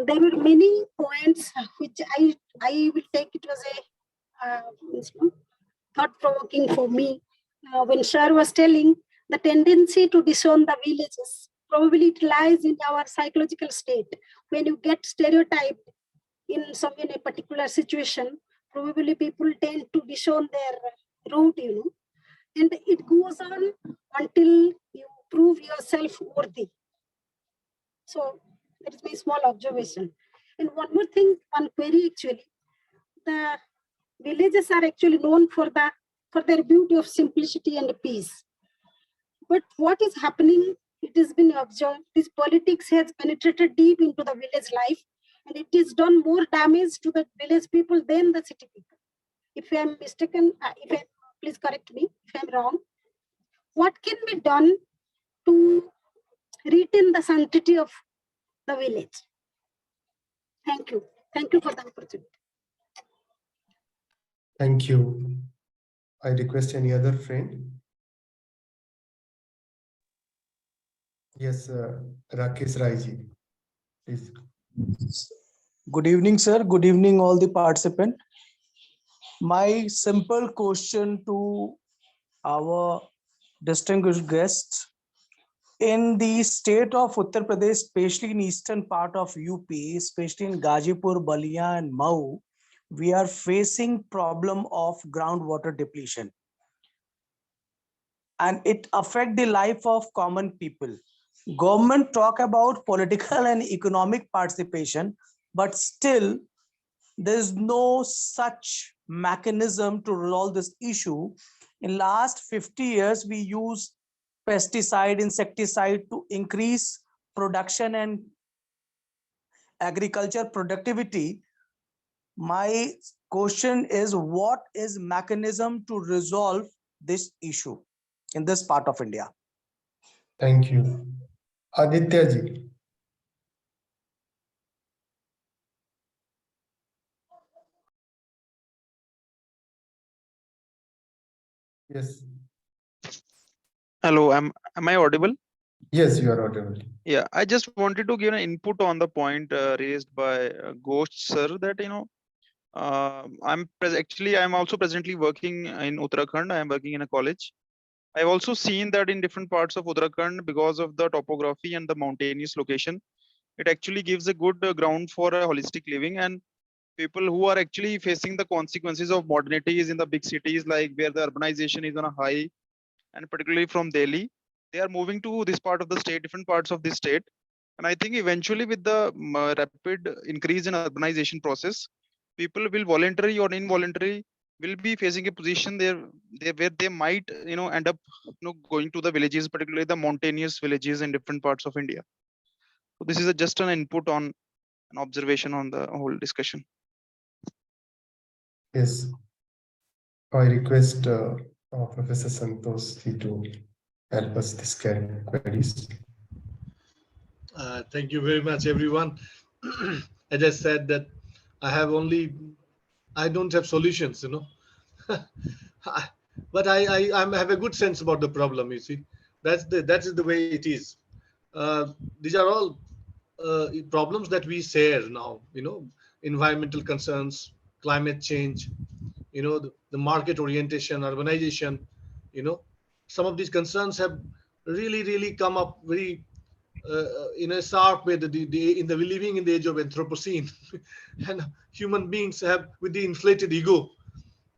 there were many points which I will take it as a thought-provoking for me. When Sir was telling the tendency to disown the villages, probably it lies in our psychological state. When you get stereotyped in a particular situation, probably people tend to disown their route, and it goes on until you prove yourself worthy. So that is my small observation. And one more thing, one query actually, the villages are actually known for their beauty of simplicity and peace. But what is happening, it has been observed, this politics has penetrated deep into the village life, and it has done more damage to the village people than the city people. If I am mistaken, please correct me if I am wrong. What can be done to retain the sanctity of the village? Thank you. Thank you for the opportunity. Thank you. I request any other friend. Yes, Rakesh Raiji, please. Good evening, sir. Good evening, all the participants. My simple question to our distinguished guests. In the state of Uttar Pradesh, especially in eastern part of UP, especially in Gazipur, Balia and Mau, we are facing problem of groundwater depletion. And it affects the life of common people. Government talk about political and economic participation, but still there is no such mechanism to resolve this issue. In last 50 years, we use pesticide, insecticide to increase production and agriculture productivity. My question is, what is mechanism to resolve this issue in this part of India? Thank you. Aditya ji. Yes. Hello, am I audible? Yes, you are audible. Yeah, I just wanted to give an input on the point raised by Ghosh sir that I'm also presently working in Uttarakhand. I am working in a college. I've also seen that in different parts of Uttarakhand, because of the topography and the mountainous location, it actually gives a good ground for a holistic living, and people who are actually facing the consequences of modernity is in the big cities, like where the urbanization is on a high, and particularly from Delhi, they are moving to this part of the state, different parts of the state. And I think eventually with the rapid increase in urbanization process, people will voluntary or involuntary will be facing a position where they might end up going to the villages, particularly the mountainous villages in different parts of India. So this is just an input on an observation on the whole discussion. Yes. I request Professor Santosh K to help us this queries. Thank you very much, everyone. As I said, that I don't have solutions, but I have a good sense about the problem. You see, that is the way it is. These are all problems that we share now. Environmental concerns, climate change, the market orientation, urbanization. Some of these concerns have really come up very in a sharp way. We're living in the age of Anthropocene, and human beings have with the inflated ego.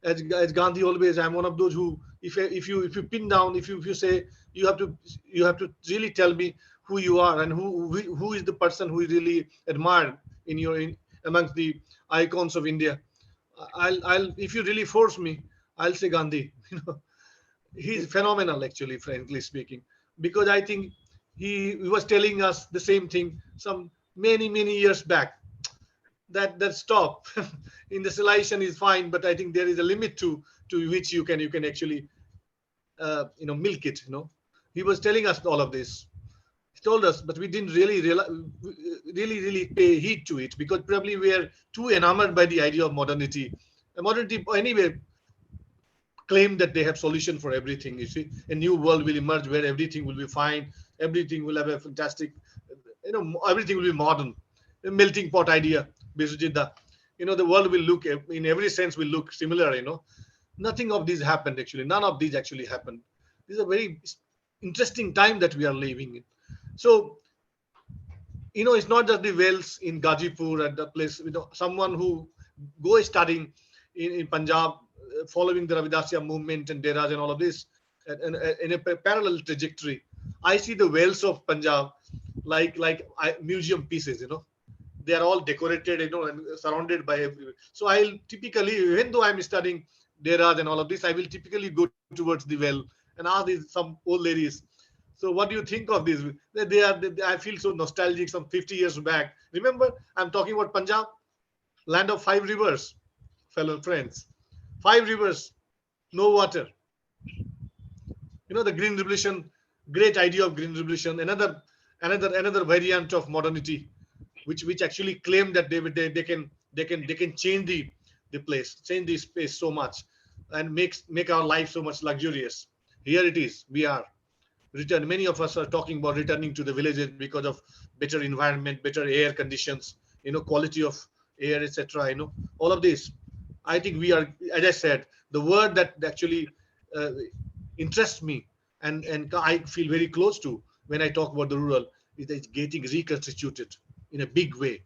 As Gandhi always, I'm one of those who, if you pin down, if you say you have to really tell me who you are and who is the person who you really admire amongst the icons of India. I'll if you really force me, I'll say Gandhi. He's phenomenal, actually, frankly speaking, because I think he was telling us the same thing some many years back, that stop industrialization is fine, but I think there is a limit to which you can actually milk it. He was telling us all of this. He told us, but we didn't really pay heed to it, because probably we are too enamored by the idea of modernity. And modernity anyway claim that they have solution for everything. You see, a new world will emerge where everything will be fine, everything will have a fantastic, everything will be modern. A melting pot idea, Bisujita. The world will look, in every sense, will look similar. Nothing of these happened, actually. None of these actually happened. This is a very interesting time that we are living in. So, it's not just the wells in Gazipur and the place. Someone who goes studying in Punjab, following the Ravidasiya movement and Deras and all of this in a parallel trajectory. I see the wells of Punjab like museum pieces, they are all decorated, and surrounded by everywhere. So I'll typically, even though I'm studying Deras and all of this, I will typically go towards the well and ask some old ladies, so what do you think of this? I feel so nostalgic some 50 years back. Remember, I'm talking about Punjab, land of 5 rivers, fellow friends. 5 rivers, no water. The green revolution, great idea of green revolution, another variant of modernity, which actually claim that they can change the place, change the space so much, and make our life so much luxurious. Here it is, we are many of us are talking about returning to the villages because of better environment, better air conditions, quality of air, etc. All of this. I think we are, as I said, the word that actually interests me and I feel very close to when I talk about the rural is that it's getting reconstituted in a big way.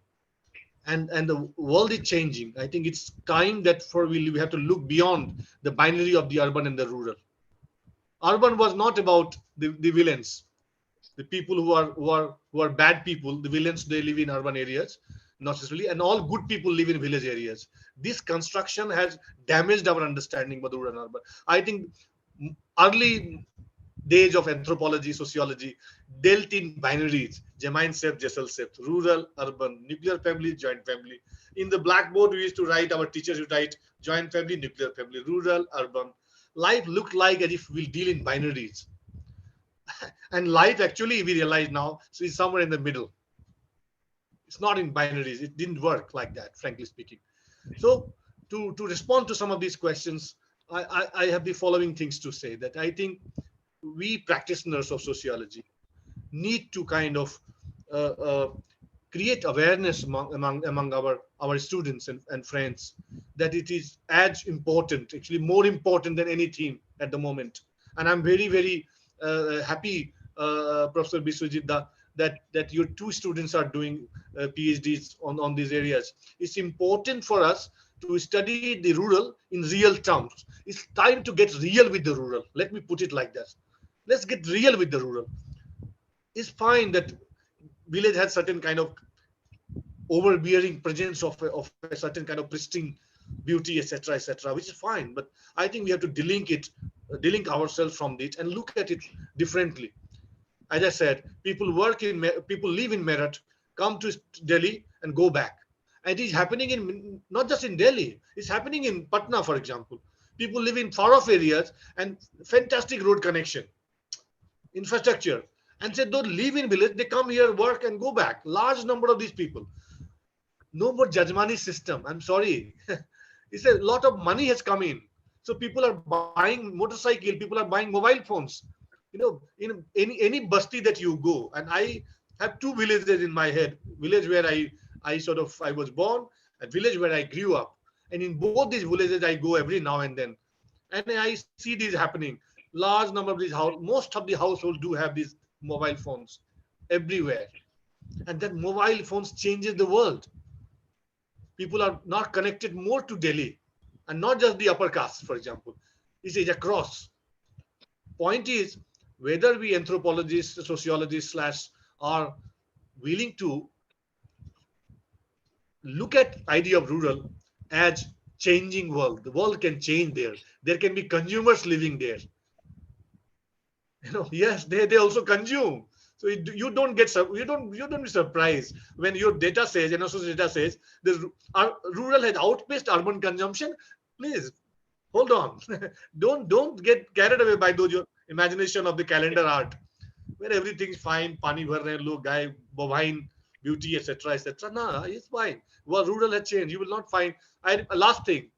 And the world is changing. I think it's time that we have to look beyond the binary of the urban and the rural. Urban was not about the villains, the people who are bad people. The villains, they live in urban areas, not necessarily, and all good people live in village areas. This construction has damaged our understanding of the rural and urban. I think early days of anthropology, sociology dealt in binaries: Jemain Sept, Jessel Sept, rural, urban, nuclear family, joint family. In the blackboard, we used to write, our teachers would write joint family, nuclear family, rural, urban. Life looked like as if we'll deal in binaries. And life actually, we realize now, so it's somewhere in the middle. It's not in binaries. It didn't work like that, frankly speaking. So to respond to some of these questions, I have the following things to say. That I think we practitioners of sociology need to kind of create awareness among our students and friends that it is as important, actually more important than any theme at the moment. And I'm very, very happy, Professor Biswajit, that your 2 students are doing PhDs on these areas. It's important for us to study the rural in real terms. It's time to get real with the rural. Let me put it like that. Let's get real with the rural. It's fine that village has certain kind of overbearing presence of a certain kind of pristine beauty, etc., which is fine. But I think we have to delink ourselves from it and look at it differently. As I said, people live in Meerut, come to Delhi and go back. And it is happening in not just in Delhi, it's happening in Patna, for example. People live in far-off areas and fantastic road connection, infrastructure. And they don't live in village, they come here, work and go back. Large number of these people. No more Jajmani system. I'm sorry. It's a lot of money has come in. So people are buying motorcycle, people are buying mobile phones. In any basti that you go, and I have 2 villages in my head: village where I was born, and village where I grew up. And in both these villages, I go every now and then, and I see this happening. Large number of these most of the households do have these mobile phones everywhere, and that mobile phones changes the world. People are not connected more to Delhi, and not just the upper caste, for example. It is across. Point is, whether we anthropologists, sociologists are willing to look at idea of rural as changing world. The world can change there. There can be consumers living there. Yes, they also consume. So you don't be surprised when your data says, data says, rural has outpaced urban consumption. Please hold on. don't get carried away by your imagination of the calendar art, where everything's fine. Pani bhar rahe log, guy, bovine beauty, etc., etc. No, it's fine. Well, rural has changed. You will not find. Last thing,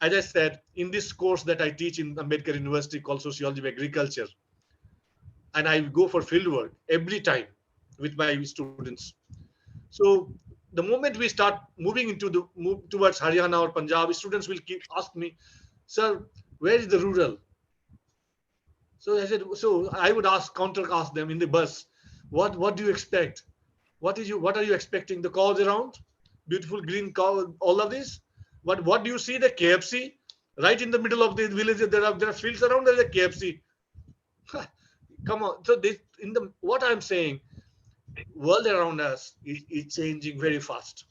as I said, in this course that I teach in Ambedkar University called Sociology of Agriculture, and I go for field work every time with my students. So the moment we start moving towards Haryana or Punjab, students will keep ask me, sir, where is the rural? So I would counter ask them in the bus, what do you expect? What are you expecting? The cows around, beautiful green cow, all of this. What do you see? The KFC, Right in the middle of the village, there are fields around. There's a KFC. Come on. So this what I'm saying, world around us is changing very fast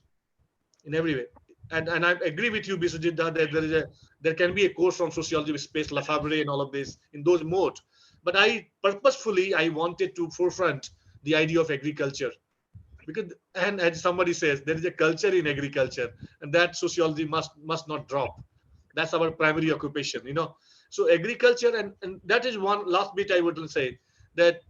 in every way. And I agree with you, Biswajit, that there can be a course on sociology with Space Lafavre and all of this in those modes. But I purposefully wanted to forefront the idea of agriculture, because and as somebody says, there is a culture in agriculture, and that sociology must not drop. That's our primary occupation, So agriculture, and that is one last bit I would say, that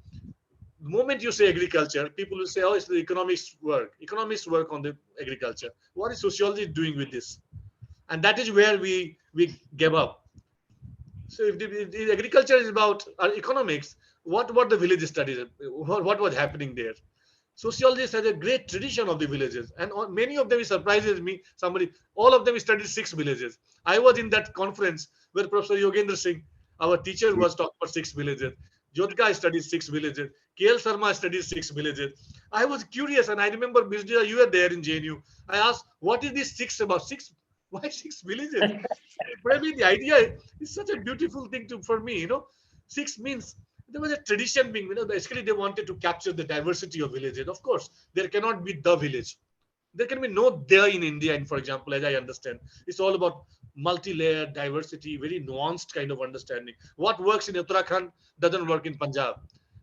the moment you say agriculture, people will say, oh, it's the economics work. Economists work on the agriculture. What is sociology doing with this? And that is where we gave up. So if the agriculture is about economics, what the village studies, what was happening there? Sociologists has a great tradition of the villages, and many of them, it surprises me, all of them studied 6 villages. I was in that conference where Professor Yogendra Singh, our teacher, was talking about 6 villages. Jyotika studied 6 villages. KL Sharma studied 6 villages. I was curious, and I remember, Biswajit, you were there in JNU. I asked, what is this 6 about? 6? Why 6 villages? Probably the idea is such a beautiful thing for me, 6 means there was a tradition being, basically they wanted to capture the diversity of villages. Of course, there cannot be the village. There can be no there in India, and for example, as I understand, it's all about multi-layered diversity, very nuanced kind of understanding. What works in Uttarakhand doesn't work in Punjab.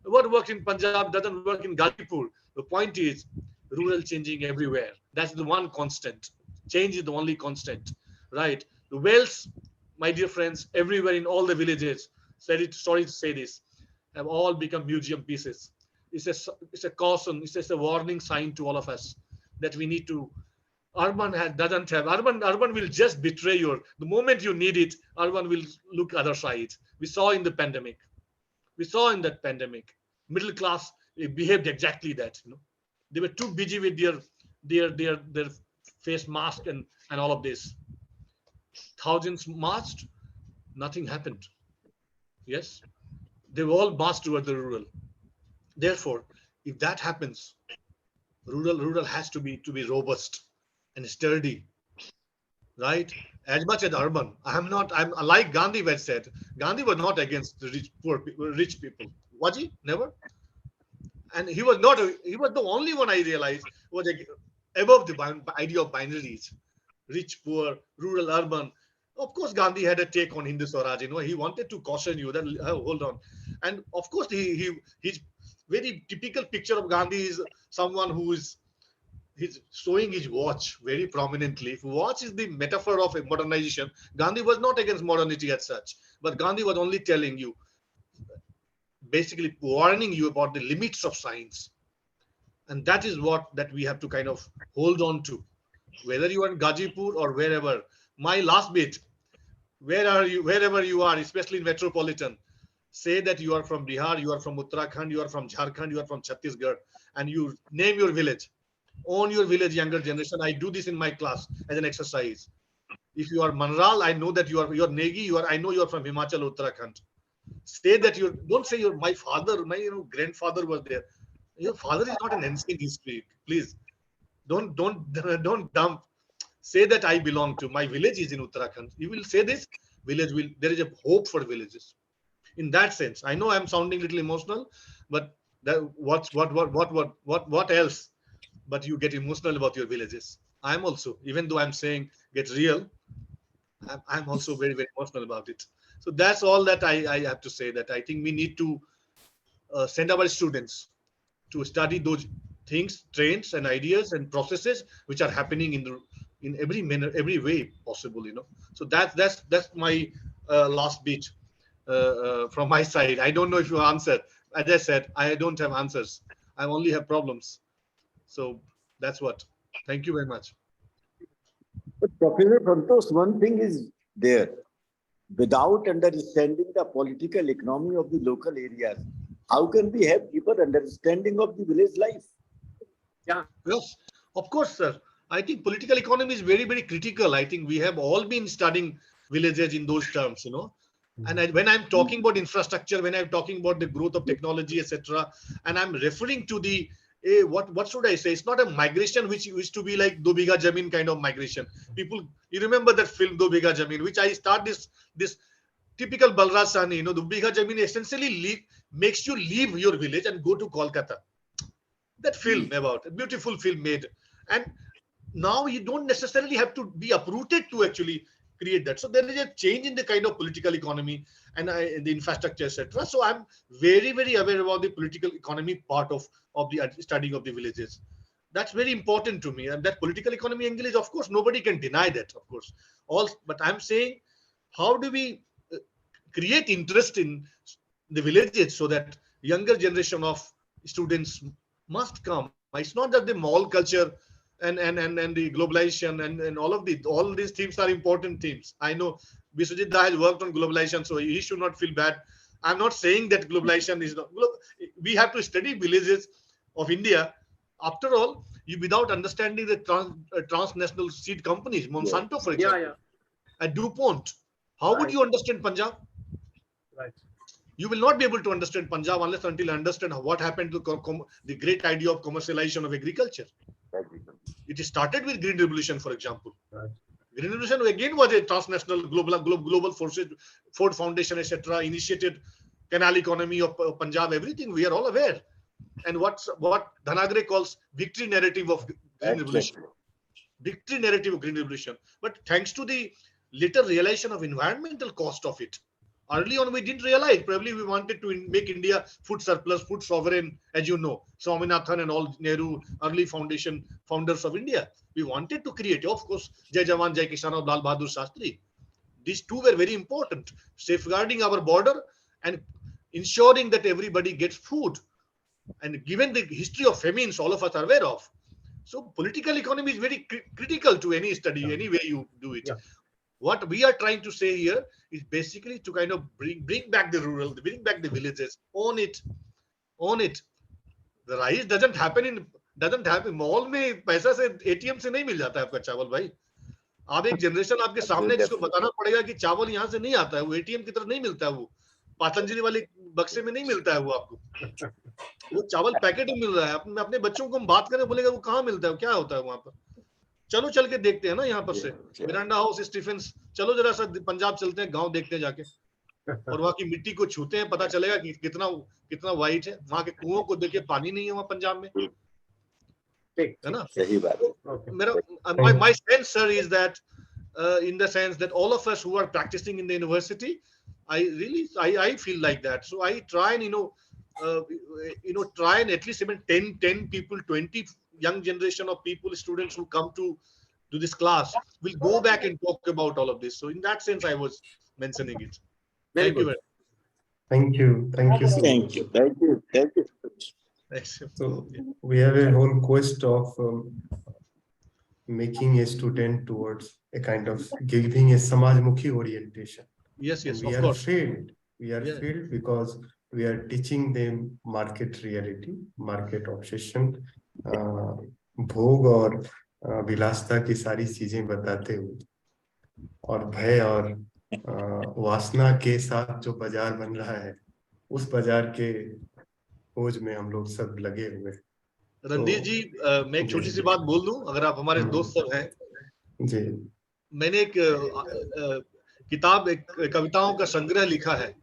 What works in Punjab doesn't work in Gazipur. The point is, rural changing everywhere. That's the one constant. Change is the only constant, right? The wells, my dear friends, everywhere in all the villages, sorry to say this, have all become museum pieces. It's a caution, it's a warning sign to all of us that we need to. Urban doesn't have, urban will just betray you. The moment you need it, urban will look other side. We saw in the pandemic. Middle class behaved exactly that. They were too busy with their face mask and all of this. Thousands marched, nothing happened. Yes, they were all marched toward the rural. Therefore, if that happens, rural has to be robust and sturdy, right? As much as urban. I'm like Gandhi had said. Gandhi was not against the rich people. Was he? Never. And he was the only one I realized was above the idea of binaries, rich, poor, rural, urban. Of course, Gandhi had a take on Hindu Swaraj. He wanted to caution you that hold on. And of course, his very typical picture of Gandhi is someone who is he's showing his watch very prominently. If watch is the metaphor of a modernization, Gandhi was not against modernity as such, but Gandhi was only telling you, basically warning you about the limits of science. And that is that we have to kind of hold on to, whether you are in Gazipur or wherever. My last bit, wherever you are, especially in metropolitan, say that you are from Bihar, you are from Uttarakhand, you are from Jharkhand, you are from Chhattisgarh, and you name your village. Own your village, younger generation. I do this in my class as an exercise. If you are Manral, I know that you are Negi, I know you are from Himachal, Uttarakhand. Say that don't say my father, my grandfather was there. Your father is not an ancient history. Please don't dump. Say that I belong to, my village is in Uttarakhand. You will say this village there is a hope for villages. In that sense, I know I'm sounding a little emotional, but what else? But you get emotional about your villages. I'm also, even though I'm saying get real, I'm also very, very emotional about it. So that's all that I have to say, that I think we need to send our students to study those things, trends and ideas and processes which are happening in every manner, every way possible, So that's my last bit from my side. I don't know if you answered. As I said, I don't have answers. I only have problems. So that's what. Thank you very much. But Professor Santosh, one thing is there. Without understanding the political economy of the local areas, how can we have deeper understanding of the village life? Yeah. Yes, of course, sir. I think political economy is very, very critical. I think we have all been studying villages in those terms, And when I'm talking about infrastructure, when I'm talking about the growth of technology, etc., and I'm referring to the what should I say? It's not a migration which used to be like Do Bigha Jamin kind of migration. People, you remember that film Do Bigha Jamin, which I start this typical Balraj Sahni. Do Bigha Jamin essentially makes you leave your village and go to Kolkata. That film about a beautiful film made, and now you don't necessarily have to be uprooted to actually create that. So there is a change in the kind of political economy and the infrastructure, etc. So I'm very, very aware about the political economy part of the studying of the villages. That's very important to me. And that political economy angle is, of course, nobody can deny that, of course. But I'm saying, how do we create interest in the villages so that younger generation of students must come? It's not that the mall culture and the globalization and all these themes are important themes. I know Biswajit Da has worked on globalization, so he should not feel bad. I'm not saying that globalization is not. We have to study villages of India. After all, without understanding the transnational seed companies, Monsanto, for example, and DuPont, how would you understand Punjab? Right. You will not be able to understand Punjab unless until you understand what happened to the great idea of commercialization of agriculture. It started with Green Revolution, for example. Right. Green Revolution again was a transnational global forces, Ford Foundation, etc. initiated canal economy of Punjab, everything we are all aware. And what Dhanagre calls victory narrative of Green Revolution. Victory narrative of Green Revolution. But thanks to the later realization of environmental cost of it, early on we didn't realize. Probably we wanted to make India food surplus, food sovereign, as you know, Swaminathan and all Nehru, early founders of India. We wanted to create, of course, Jai Jawan, Jai Kisan of Lal Bahadur Shastri. These two were very important, safeguarding our border and ensuring that everybody gets food. And given the history of famines, all of us are aware of. So political economy is very critical to any study, any way you do it. Yeah. What we are trying to say here is basically to kind of bring back the rural, bring back the villages, own it. The rise doesn't happen. Mall में पैसा से ATM से नहीं मिल जाता है आपका चावल भाई. आप एक जनरेशन आपके सामने जिसको बताना पड़ेगा कि चावल यहाँ से नहीं आता है, वो ATM की तरफ नहीं मिलता है, वो पतंजलि वाले बक्से में नहीं मिलता है वो आपको. वो चावल पैकेट में मिल रहा है. अपने बच्चों को हम बात करें, बोलेगा वो कहाँ मिलता है, क्या होता है वहां पर. चलो चल के देखते हैं ना यहाँ पर से मिरांडा हाउस, स्टीफेंस, चलो जरा सा पंजाब चलते हैं, गांव देखते हैं जाके, और वहाँ की मिट्टी को छूते हैं, पता चलेगा कि कितना वाइट है. वहाँ के कुओं को देखिए, पानी नहीं है वहाँ पंजाब में, है ना. सही बात है. मेरा my sense, sir, is that in the sense that all of us who are practicing in the university, I feel like that. So I try and try and at least even 10 people, 20 young generation of people, students who come to this class will go back and talk about all of this. So in that sense, I was mentioning it. Very Thank you. good. Thank you. Thank you so much. Thank you. Thanks. So we have a whole quest of making a student towards a kind of giving a Samajmukhi orientation. Yes, And of course. failed. We are failed because we are teaching them market reality, market obsession, भोग और विलासता की सारी चीजें बताते हुए, और भय और वासना के साथ जो बाजार बन रहा है, उस बाजार के खोज में हम लोग सब लगे हुए. रणधीर जी, मैं एक छोटी सी बात बोल दूं, अगर आप हमारे दोस्त सब हैं जी. मैंने एक किताब, एक कविताओं का संग्रह लिखा है.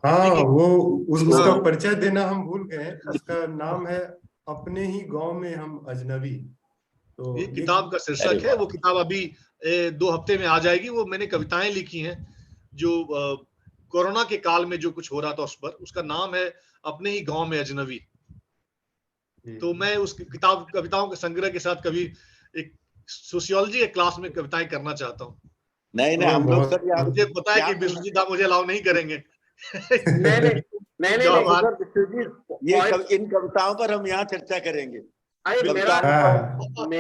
हाँ, वो उसका परिचय देना हम भूल गए. उसका नाम है अपने ही गांव में हम अजनबी. तो ये किताब का शीर्षक है. वो किताब अभी 2 हफ्ते में आ जाएगी. वो मैंने कविताएं लिखी हैं जो कोरोना के काल में जो कुछ हो रहा था उस पर. उसका नाम है अपने ही गांव में अजनबी. तो मैं उस कविताओं के संग्रह के साथ कभी एक सोशियोलॉजी के क्लास में कविताएं करना चाहता हूँ. नहीं हम लोग सर, मुझे पता है कि विश्वजीत आप मुझे अलाउ नहीं करेंगे. नहीं इन कविताओं पर हम यहाँ चर्चा करेंगे,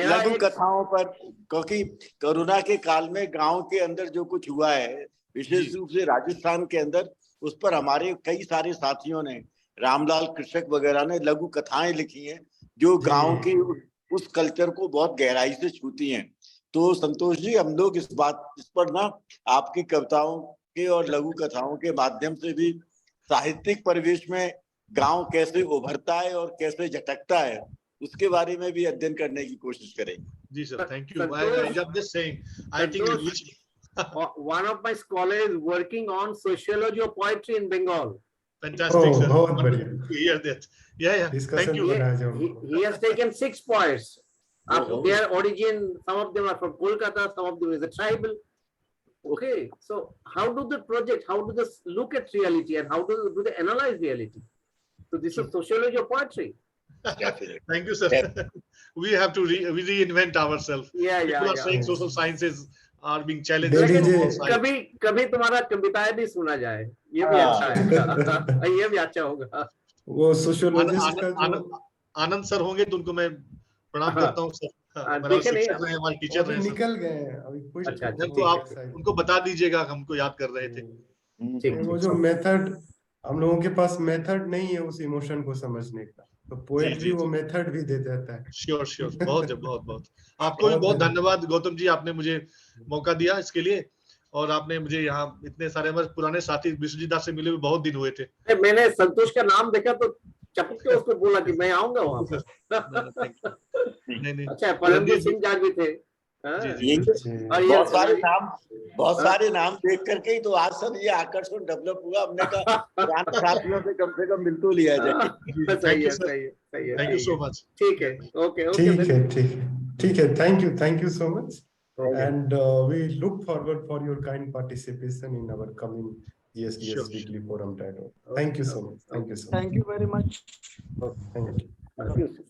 लघु कथाओं पर, क्योंकि कोरोना के काल में गांव के अंदर जो कुछ हुआ है, विशेष रूप से राजस्थान के अंदर, उस पर हमारे कई सारे साथियों ने, रामलाल कृषक वगैरह ने लघु कथाएं लिखी हैं जो गांव के उस कल्चर को बहुत गहराई से छूती हैं. तो संतोष जी, हम लोग इस पर ना आपकी कविताओं के और लघु कथाओं के माध्यम से भी साहित्यिक परिवेश में गांव कैसे उभरता है और कैसे झटकता है, उसके बारे में भी अध्ययन करने की कोशिश करेंगे। जी sir, thank you. Santosh, I'm just saying, I think Santosh, English. one of my scholars is working on sociology of poetry in Bengal. Fantastic, Oh, sir. बहुत Wonderful बढ़िया। to hear that. Yeah, thank Discussant you. बना He, जाओ। he has taken 6 poets. Oh. Their origin, some of them are from Kolkata, some of them is a tribal. Okay, so how do the project, how do they look at reality and how do they analyze reality? So this is sociology of poetry. Definitely. Thank you, sir. We have to reinvent ourselves. Yeah, People are saying yeah. social sciences are being challenged Delhi from J- all sides. कभी तुम्हारा कविताएं भी सुना जाए, ये भी अच्छा है। ये भी अच्छा होगा। वो सोशियोलॉजिस्ट का जो आनंद सर होंगे तो उनको मैं प्रणाम करता हूँ सर। हमारे देखे नहीं, शिक्षक रहे, हमारे टीचर अभी रहे सर। निकल गए हैं, अभी कुछ अच्छा, अच्छा, तो आप उनको बता दीजिएगा, हमको याद कर रहे थे। वो जो मेथड, हम लोगों के पास मेथड नहीं है उस इमोशन को समझने का, तो पोएट्री वो मेथड भी दे देता है। श्योर श्योर, बहुत आपको भी बहुत धन्यवाद गौतम जी, आपने मुझे मौका दिया इसके लिए, और आपने मुझे यहाँ इतने सारे हमारे पुराने साथी विश्वजीत दास से मिले हुए बहुत दिन हुए थे। मैंने संतोष का नाम देखा तो चपक के उसको बोला कि मैं आऊंगा वहां पर। नहीं, अच्छा, परमजीत सिंह जाग भी थे। बहुत सारे नाम देख करके ही तो आज सब ये आकर्षण डेवलप हुआ। हमने कहा साथियों से कम मिल तो लिया जाए। सही है। Thank you so much. ठीक है, ओके। ठीक है, thank you so much, and we look forward for your kind participation in our coming GSDS weekly forum title. Thank you so much. Thank you very much. Thank you.